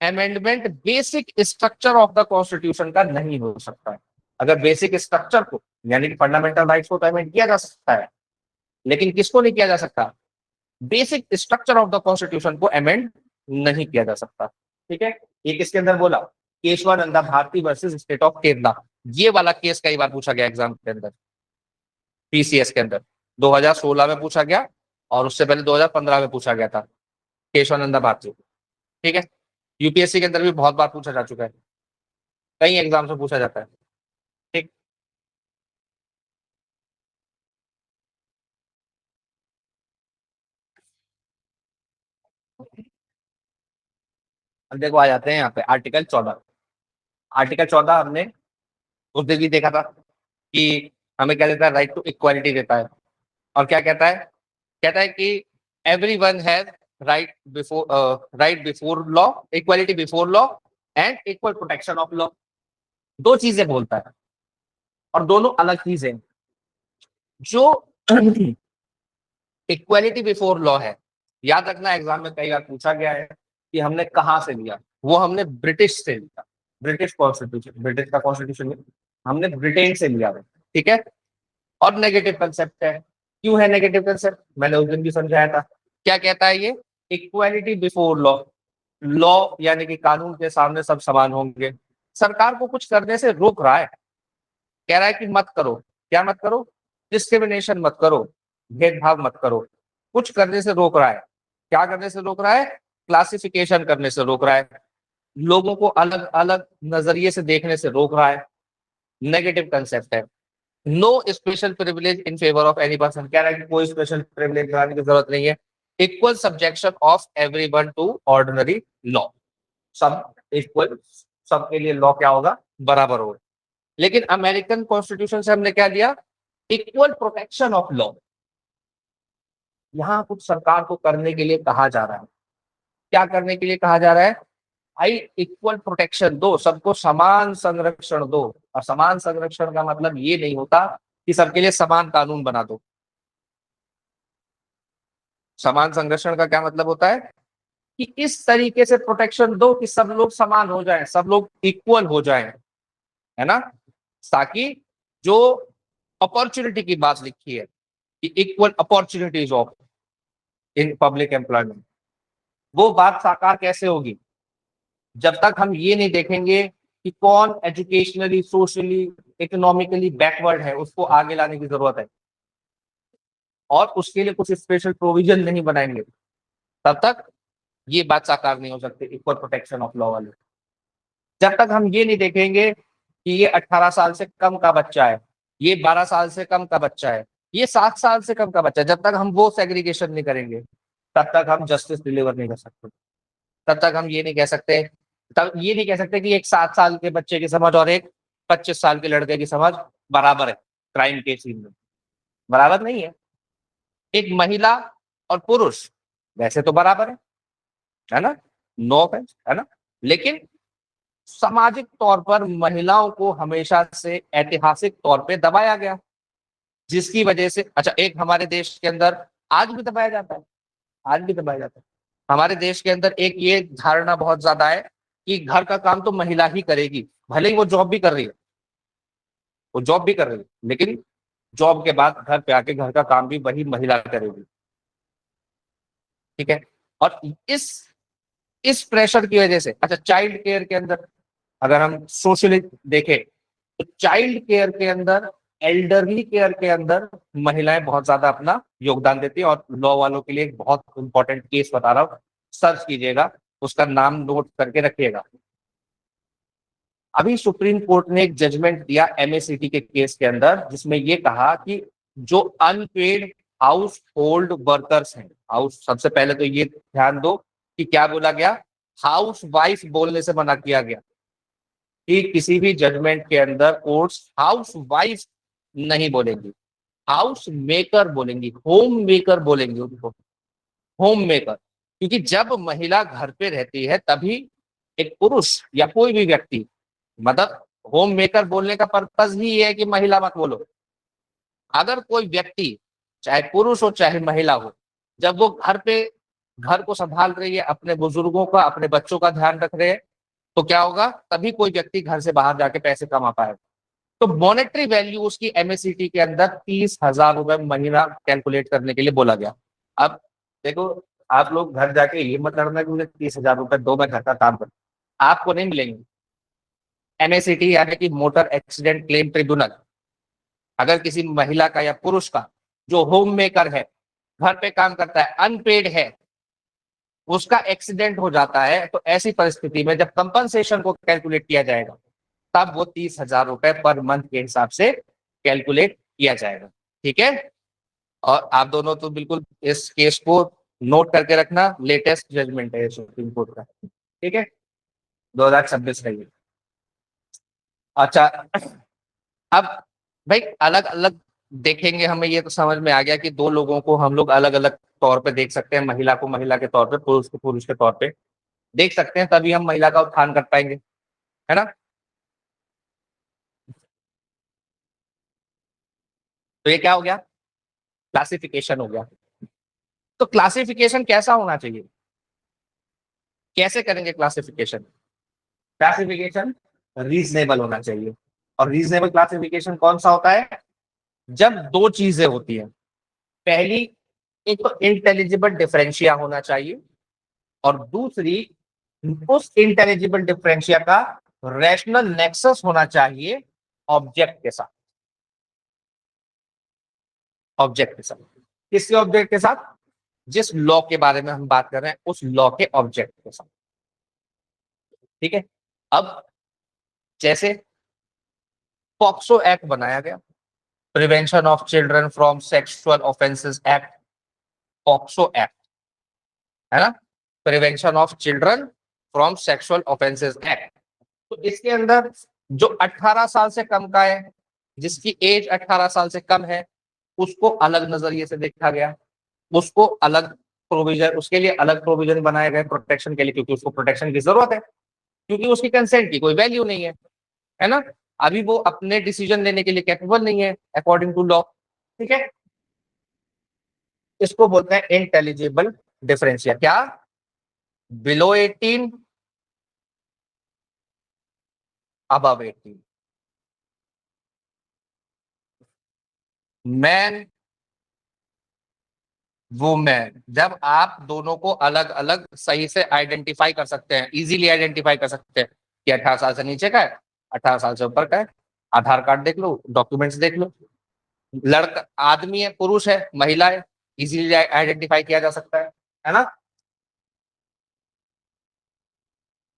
amendment basic structure of the constitution का नहीं हो सकता है। अगर बेसिक स्ट्रक्चर को यानी कि फंडामेंटल राइट्स को तो अमेंड किया जा सकता है, लेकिन किसको नहीं किया जा सकता, basic structure of the constitution को अमेंड नहीं किया जा सकता। ठीक है, ये किसके अंदर बोला, Kesavananda Bharati versus state of Kerala. ये वाला केस कई बार पूछा गया एग्जाम के अंदर, पीसीएस के अंदर 2016 में पूछा गया और उससे पहले 2015 में पूछा गया था, केशवानंदा भारती। ठीक है, यूपीएससी के अंदर भी बहुत बार पूछा जा चुका है, कई एग्जाम से पूछा जाता है। ठीक, अब देखो आ जाते हैं यहाँ पे आर्टिकल 14। आर्टिकल 14 हमने उस दिन भी देखा था कि हमें क्या देता है, राइट टू इक्वालिटी देता है। और क्या कहता है, कहता है कि every one has right before law, equality before law and equal protection of law. दो चीजें बोलता है और दोनों अलग चीजें। जो इक्वालिटी बिफोर लॉ है, याद रखना एग्जाम में कई बार पूछा गया है कि हमने कहां से लिया, वो हमने ब्रिटिश से लिया, ब्रिटिश कॉन्स्टिट्यूशन, ब्रिटिश का कॉन्स्टिट्यूशन हमने ब्रिटेन से लिया है। ठीक है, और नेगेटिव कंसेप्ट है। क्यों है नेगेटिव कंसेप्ट, मैंने उस दिन भी समझाया था। क्या कहता है ये, इक्वालिटी बिफोर लॉ, लॉ यानी कि कानून के सामने सब समान होंगे। सरकार को कुछ करने से रोक रहा है, कह रहा है कि मत करो, क्या मत करो, डिस्क्रिमिनेशन मत करो, भेदभाव मत करो। कुछ करने से रोक रहा है, क्या करने से रोक रहा है, क्लासिफिकेशन करने से रोक रहा है, लोगों को अलग अलग नजरिए से देखने से रोक रहा है। नेगेटिव कंसेप्ट है। No special privilege in favour of any person, कह रहा है कि कोई स्पेशल प्रिविलेज दिलाने की जरूरत नहीं है। Equal subjection of everyone to ordinary law, सब इक्वल, सबके लिए लॉ क्या होगा, बराबर होगा। लेकिन अमेरिकन कॉन्स्टिट्यूशन से हमने क्या दिया, इक्वल प्रोटेक्शन ऑफ लॉ। यहां कुछ सरकार को करने के लिए कहा जा रहा है, क्या करने के लिए कहा जा रहा है, भाई इक्वल प्रोटेक्शन दो, सबको समान संरक्षण दो। और समान संरक्षण का मतलब ये नहीं होता कि सबके लिए समान कानून बना दो। समान संरक्षण का क्या मतलब होता है कि इस तरीके से प्रोटेक्शन दो कि सब लोग समान हो जाएं, सब लोग इक्वल हो जाएं, है ना, ताकि जो अपॉर्चुनिटी की बात लिखी है कि equal opportunities of in public employment, वो बात साकार कैसे होगी, जब तक हम ये नहीं देखेंगे कि कौन एजुकेशनली, सोशली, इकोनॉमिकली बैकवर्ड है, उसको आगे लाने की जरूरत है और उसके लिए कुछ स्पेशल प्रोविजन नहीं बनाएंगे, तब तक ये बात साकार नहीं हो सकती इक्वल प्रोटेक्शन ऑफ लॉ वाली। जब तक हम ये नहीं देखेंगे कि ये 18 साल से कम का बच्चा है, ये 12 साल से कम का बच्चा है, ये 7 साल से कम का बच्चा है, जब तक हम वो सेग्रीगेशन नहीं करेंगे, तब तक हम जस्टिस डिलीवर नहीं कर सकते। तब तक हम ये नहीं कह सकते, तब ये नहीं कह सकते कि एक 7 साल के बच्चे की समझ और एक 25 साल के लड़के की समझ बराबर है क्राइम के सीन में, बराबर नहीं है। एक महिला और पुरुष वैसे तो बराबर है ना, नो ऑफेंस, है ना, लेकिन सामाजिक तौर पर महिलाओं को हमेशा से ऐतिहासिक तौर पे दबाया गया, जिसकी वजह से, अच्छा एक हमारे देश के अंदर आज भी दबाया जाता है, आज भी दबाया जाता है। हमारे देश के अंदर एक ये धारणा बहुत ज्यादा है कि घर का काम तो महिला ही करेगी, भले ही वो जॉब भी कर रही है, वो जॉब भी कर रही है, लेकिन जॉब के बाद घर पे आके घर का काम भी वही महिला करेगी। ठीक है, और इस प्रेशर की वजह से, अच्छा चाइल्ड केयर के अंदर अगर हम सोशली देखें तो चाइल्ड केयर के अंदर, एल्डरली केयर के अंदर महिलाएं बहुत ज्यादा अपना योगदान देती है। और लॉ वालों के लिए एक बहुत इंपॉर्टेंट केस बता रहा हूं, सर्च कीजिएगा, उसका नाम नोट करके रखिएगा। अभी सुप्रीम कोर्ट ने एक जजमेंट दिया एमएसीटी के केस के अंदर, जिसमें ये कहा कि जो अनपेड हाउस होल्ड वर्कर्स हैं, हाउस, सबसे पहले तो ये ध्यान दो कि क्या बोला गया, हाउस वाइफ बोलने से मना किया गया कि किसी भी जजमेंट के अंदर कोर्ट्स हाउस वाइफ नहीं बोलेंगी, हाउस मेकर बोलेंगी, होम मेकर बोलेंगी उनको, होम मेकर। क्योंकि जब महिला घर पे रहती है तभी एक पुरुष या कोई भी व्यक्ति, मतलब होम मेकर बोलने का पर्पज ही ये है कि महिला मत बोलो। अगर कोई व्यक्ति चाहे पुरुष हो चाहे महिला हो, जब वो घर पे घर को संभाल रही है, अपने बुजुर्गों का अपने बच्चों का ध्यान रख रहे हैं, तो क्या होगा, तभी कोई व्यक्ति घर से बाहर जाके पैसे कमा पाएगा। तो मॉनेटरी वैल्यू उसकी एमएससीटी के अंदर 30,000 रुपए महीना कैलकुलेट करने के लिए बोला गया। अब देखो, आप लोग घर जाके ये मत लड़ना कि मुझे 30,000 रुपए दो, मैं घर का काम करूं, आपको नहीं मिलेंगे। एमएससीटी यानी कि मोटर एक्सीडेंट क्लेम ट्रिब्यूनल, अगर किसी महिला का या पुरुष का जो होम मेकर है, घर पे काम करता है, अनपेड है, उसका एक्सीडेंट हो जाता है, तो ऐसी परिस्थिति में जब कंपनसेशन को कैलकुलेट किया जाएगा, तब वो 30,000 रुपए पर मंथ के हिसाब से कैलकुलेट किया जाएगा। ठीक है, और आप दोनों तो बिल्कुल इस केस को नोट करके रखना, लेटेस्ट जजमेंट है सुप्रीम कोर्ट का। ठीक है, 2026 का ये। अच्छा, अब भाई अलग अलग देखेंगे, हमें ये तो समझ में आ गया कि दो लोगों को हम लोग अलग अलग तौर पे देख सकते हैं, महिला को महिला के तौर पे, पुरुष को पुरुष के तौर पे देख सकते हैं, तभी हम महिला का उत्थान कर पाएंगे, है ना। तो ये क्या हो गया, क्लासिफिकेशन हो गया। तो क्लासिफिकेशन कैसा होना चाहिए, कैसे करेंगे क्लासिफिकेशन? क्लासिफिकेशन रीजनेबल होना चाहिए। और रीजनेबल क्लासिफिकेशन कौन सा होता है? जब दो चीजें होती हैं, पहली, एक तो इंटेलिजिबल डिफरेंशिया होना चाहिए, और दूसरी, उस इंटेलिजिबल डिफरेंशिया का रैशनल नेक्सस होना चाहिए ऑब्जेक्ट के साथ। ऑब्जेक्ट के साथ, किसके ऑब्जेक्ट के साथ? जिस लॉ के बारे में हम बात कर रहे हैं उस लॉ के ऑब्जेक्ट के साथ। ठीक है, अब जैसे पॉक्सो एक्ट बनाया गया, prevention of children from sexual offences act, POCSO act, है ना, prevention of children from sexual offences act. तो इसके अंदर जो 18 साल से कम का है, जिसकी एज 18 साल से कम है, उसको अलग नजरिए से देखा गया, उसको अलग प्रोविजन, उसके लिए अलग प्रोविजन बनाए गए प्रोटेक्शन के लिए, क्योंकि उसको प्रोटेक्शन की जरूरत है, क्योंकि उसकी कंसेंट की कोई वैल्यू नहीं है ना, अभी वो अपने डिसीजन लेने के लिए कैपेबल नहीं है अकॉर्डिंग टू लॉ। ठीक है, इसको बोलते हैं इंटेलिजिबल डिफरेंशिया। क्या? Below 18, above 18, man, women. जब आप दोनों को अलग अलग सही से आइडेंटिफाई कर सकते हैं, इजीली आइडेंटिफाई कर सकते हैं कि 18 साल से नीचे का है, 18 साल से ऊपर का है, आधार कार्ड देख लो, डॉक्यूमेंट्स देख लो, लड़का आदमी है, पुरुष है, महिला है, इजीली आइडेंटिफाई किया जा सकता है ना।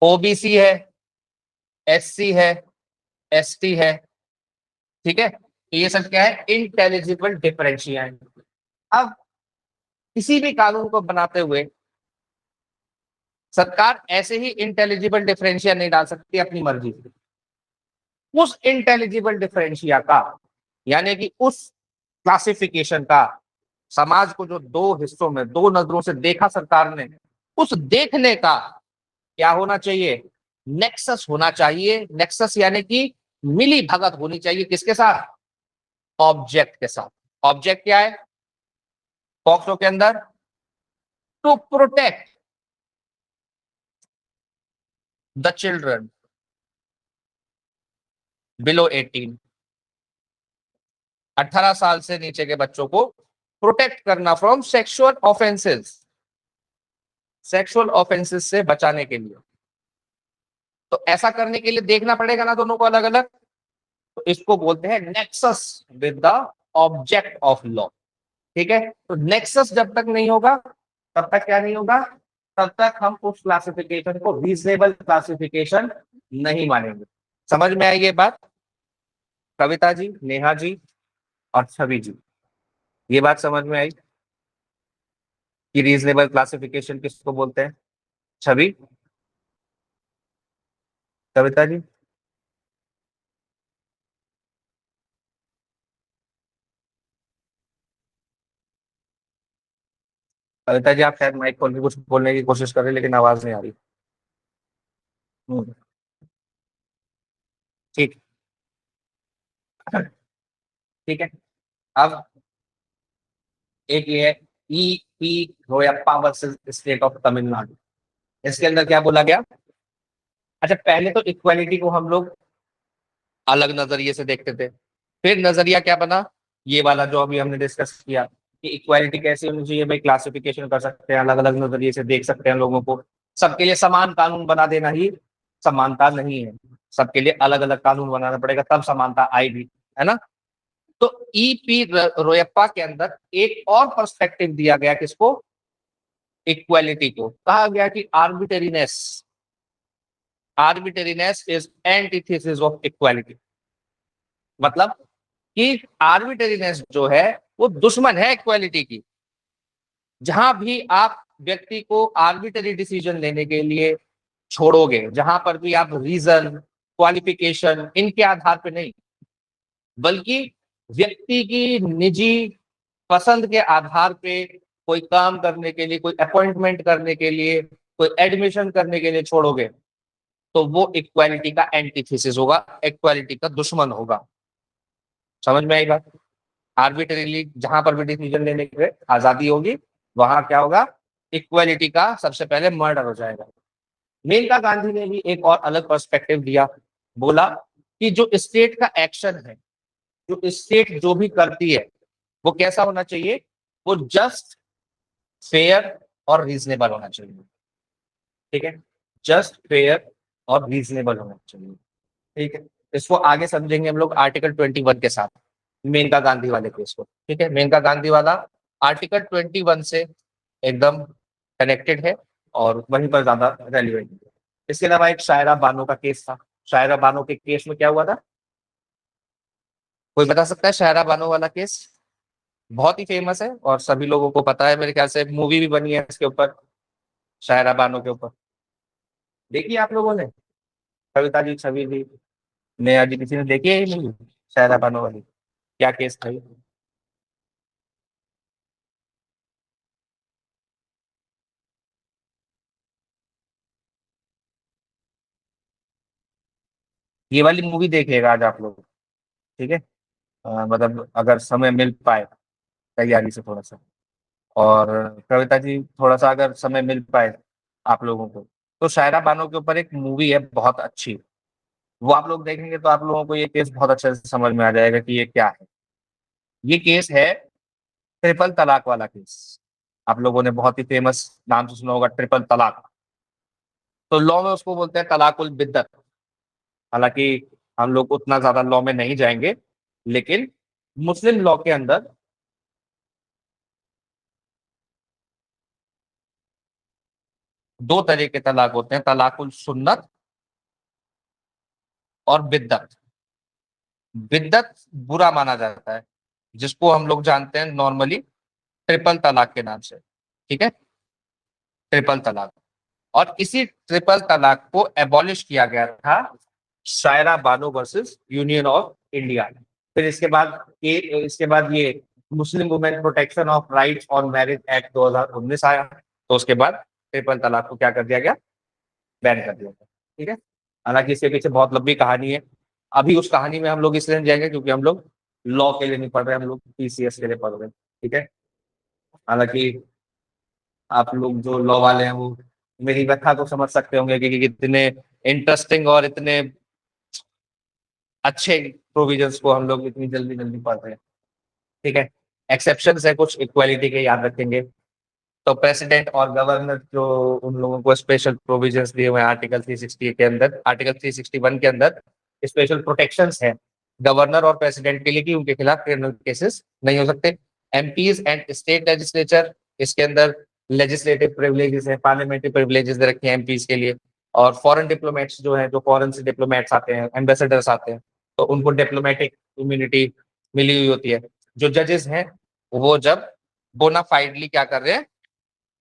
ओबीसी है, एससी है, एसटी है। ठीक है, तो ये सब क्या है? इंटेलिजिबल डिफरेंशिया है। अब किसी भी कानून को बनाते हुए सरकार ऐसे ही इंटेलिजिबल डिफरेंशिया नहीं डाल सकती अपनी मर्जी से। उस इंटेलिजिबल डिफरेंशिया का, यानी कि उस क्लासिफिकेशन का, समाज को जो दो हिस्सों में दो नजरों से देखा सरकार ने, उस देखने का क्या होना चाहिए? नेक्सस होना चाहिए। नेक्सस यानी कि मिली भगत होनी चाहिए, किसके साथ? ऑब्जेक्ट के साथ। ऑब्जेक्ट क्या है पॉक्सो के अंदर? To protect the children below 18, 18 साल से नीचे के बच्चों को प्रोटेक्ट करना from sexual offences, sexual offences से बचाने के लिए। तो ऐसा करने के लिए देखना पड़ेगा ना दोनों को अलग अलग, तो इसको बोलते हैं nexus with the object of law. ठीक है, तो नेक्सस जब तक नहीं होगा, तब तक क्या नहीं होगा? तब तक हम उस क्लासिफिकेशन को रीजनेबल क्लासिफिकेशन नहीं मानेंगे। समझ में आई ये बात? कविता जी, नेहा जी और छवि जी, ये बात समझ में आई कि रीजनेबल क्लासिफिकेशन किसको बोलते हैं? छवि, कविता जी। कविता जी, आप शायद माइक खोल के कुछ बोलने की कोशिश कर रहे हैं, लेकिन आवाज नहीं आ रही। हम्म, ठीक ठीक है। अब एक ये है E P Royappa versus state of Tamil Nadu. इसके अंदर क्या बोला गया? अच्छा, पहले तो इक्वालिटी को हम लोग अलग नजरिए से देखते थे, फिर नजरिया क्या बना, ये वाला जो अभी हमने डिस्कस किया कि इक्वालिटी कैसे होनी चाहिए भाई, क्लासिफिकेशन कर सकते हैं, अलग अलग नजरिए से देख सकते हैं लोगों को। सबके लिए समान कानून बना देना ही समानता नहीं है, सबके लिए अलग अलग कानून बनाना पड़ेगा, तब समानता आएगी, है ना। तो ई पी रोयप्पा के अंदर एक और पर्सपेक्टिव दिया गया, किसको? इक्वालिटी को। कहा गया कि आर्बिटरीनेस इज एंटीथेसिस ऑफ इक्वालिटी। मतलब कि आर्बिटरीनेस जो है वो दुश्मन है इक्वालिटी की। जहां भी आप व्यक्ति को आर्बिटरी डिसीजन लेने के लिए छोड़ोगे, जहां पर भी आप रीजन, क्वालिफिकेशन, इनके आधार पे नहीं, बल्कि व्यक्ति की निजी पसंद के आधार पे कोई काम करने के लिए, कोई अपॉइंटमेंट करने के लिए, कोई एडमिशन करने के लिए छोड़ोगे, तो वो इक्वालिटी का एंटीथेसिस होगा, इक्वालिटी का दुश्मन होगा। समझ में आई बात? आर्बिट्रेरली जहां पर भी डिसीजन लेने की आजादी होगी, वहां क्या होगा? इक्वालिटी का सबसे पहले मर्डर हो जाएगा। मेनका गांधी ने भी एक और अलग पर्सपेक्टिव दिया, बोला कि जो स्टेट का एक्शन है, जो स्टेट जो भी करती है, वो कैसा होना चाहिए? वो जस्ट, फेयर और रीजनेबल होना चाहिए। ठीक है, जस्ट, फेयर और रीजनेबल होना चाहिए। ठीक है, इसको आगे समझेंगे हम लोग आर्टिकल 21 के साथ, मेनका गांधी वाले केस को। ठीक है, मेनका गांधी वाला आर्टिकल 21 से एकदम कनेक्टेड है और वहीं पर ज्यादा रेलिवेंट है। इसके अलावा एक शायरा बानो का केस था। शायरा बानो के केस में क्या हुआ था? कोई बता सकता है शायरा बानो वाला केस? बहुत ही फेमस है और सभी लोगों को पता है, मेरे ख्याल से मूवी भी बनी है इसके ऊपर, शायरा बानो के ऊपर। देखिए आप लोगों ने, कविता जी, छवि जी, नेहा जी, किसी ने देखी है ये मूवी शायरा बानो वाली? क्या केस था ये? ये वाली मूवी देखिएगा आज आप लोग। ठीक है, मतलब अगर समय मिल पाए तैयारी से थोड़ा सा, और कविता जी थोड़ा सा अगर समय मिल पाए आप लोगों को, तो शायरा बानो के ऊपर एक मूवी है बहुत अच्छी, वो आप लोग देखेंगे तो आप लोगों को ये केस बहुत अच्छे से समझ में आ जाएगा कि ये क्या है। ये केस है ट्रिपल तलाक वाला केस। आप लोगों ने बहुत ही फेमस नाम से सुना होगा, ट्रिपल तलाक। तो लॉ में उसको बोलते हैं तलाकुल बिद्दत। हालांकि हम लोग उतना ज्यादा लॉ में नहीं जाएंगे, लेकिन मुस्लिम लॉ के अंदर दो तरह के तलाक होते हैं, तलाकुल सुन्नत और बिद्दत। बिद्दत बुरा माना जाता है, जिसको हम लोग जानते हैं नॉर्मली ट्रिपल तलाक के नाम से। ठीक है, ट्रिपल तलाक। और इसी ट्रिपल तलाक को एबॉलिश किया गया था Shayara Bano versus union of India. फिर इसके बाद ये Muslim women protection of rights on marriage act 2019 आया, तो उसके बाद ट्रिपल तलाक को क्या कर दिया गया? बैन कर दिया गया। ठीक है, हालांकि इसके पीछे बहुत लंबी कहानी है, अभी उस कहानी में हम लोग इसलिए नहीं जाएंगे क्योंकि हम लोग लॉ के लिए नहीं पढ़ रहे, हम लोग पीसीएस के लिए पढ़ रहे हैं। ठीक है, हालांकि आप लोग जो लॉ वाले हैं वो मेरी व्यथा को समझ सकते होंगे कि कितने इंटरेस्टिंग और इतने अच्छे प्रोविजंस को हम लोग इतनी जल्दी जल्दी पढ़ रहे हैं। ठीक है, एक्सेप्शन है कुछ इक्वालिटी के, याद रखेंगे। तो प्रेसिडेंट और गवर्नर जो, उन लोगों को स्पेशल प्रोविजंस दिए हुए हैं आर्टिकल 360 के अंदर, आर्टिकल 361 के अंदर स्पेशल प्रोटेक्शंस है गवर्नर और प्रेसिडेंट के लिए कि उनके खिलाफ क्रिमिनल केसेस नहीं हो सकते। एमपीज एंड स्टेट लेजिस्लेचर, इसके अंदर लेजिस्लेटिव प्रिविलेजेस है, पार्लियामेंट्री प्रिविलेजेस दे रखे हैं एमपीज के लिए। और फॉरेन डिप्लोमेट्स जो है, जो फॉरेन से डिप्लोमेट्स आते हैं, एम्बेसडर्स आते हैं, तो उनको डिप्लोमेटिक इम्यूनिटी मिली हुई होती है। जो जजेस हैं, वो जब बोनाफाइडली क्या कर रहे हैं,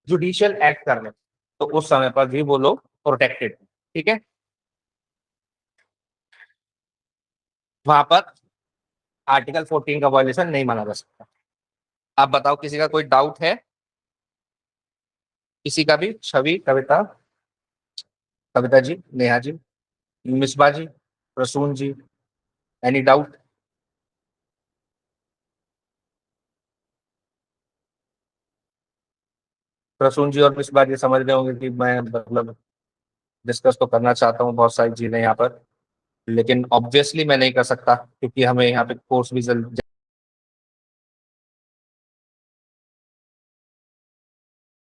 जुडिशियल एक्ट कर रहे हैं, तो उस समय पर भी वो लोग प्रोटेक्टेड। ठीक है, वहां पर आर्टिकल 14 का वायलेशन नहीं माना जा सकता। आप बताओ, किसी का कोई डाउट है? किसी का भी? छवि, कविता, कविता जी, नेहा जी, मिसबा जी, प्रसून जी, एनी डाउट? प्रसून जी और इस बार ये समझ रहे होंगे कि मैं मतलब डिस्कस तो करना चाहता हूँ बहुत सारी चीजें यहाँ पर, लेकिन ऑब्वियसली मैं नहीं कर सकता क्योंकि हमें यहाँ पे कोर्स भी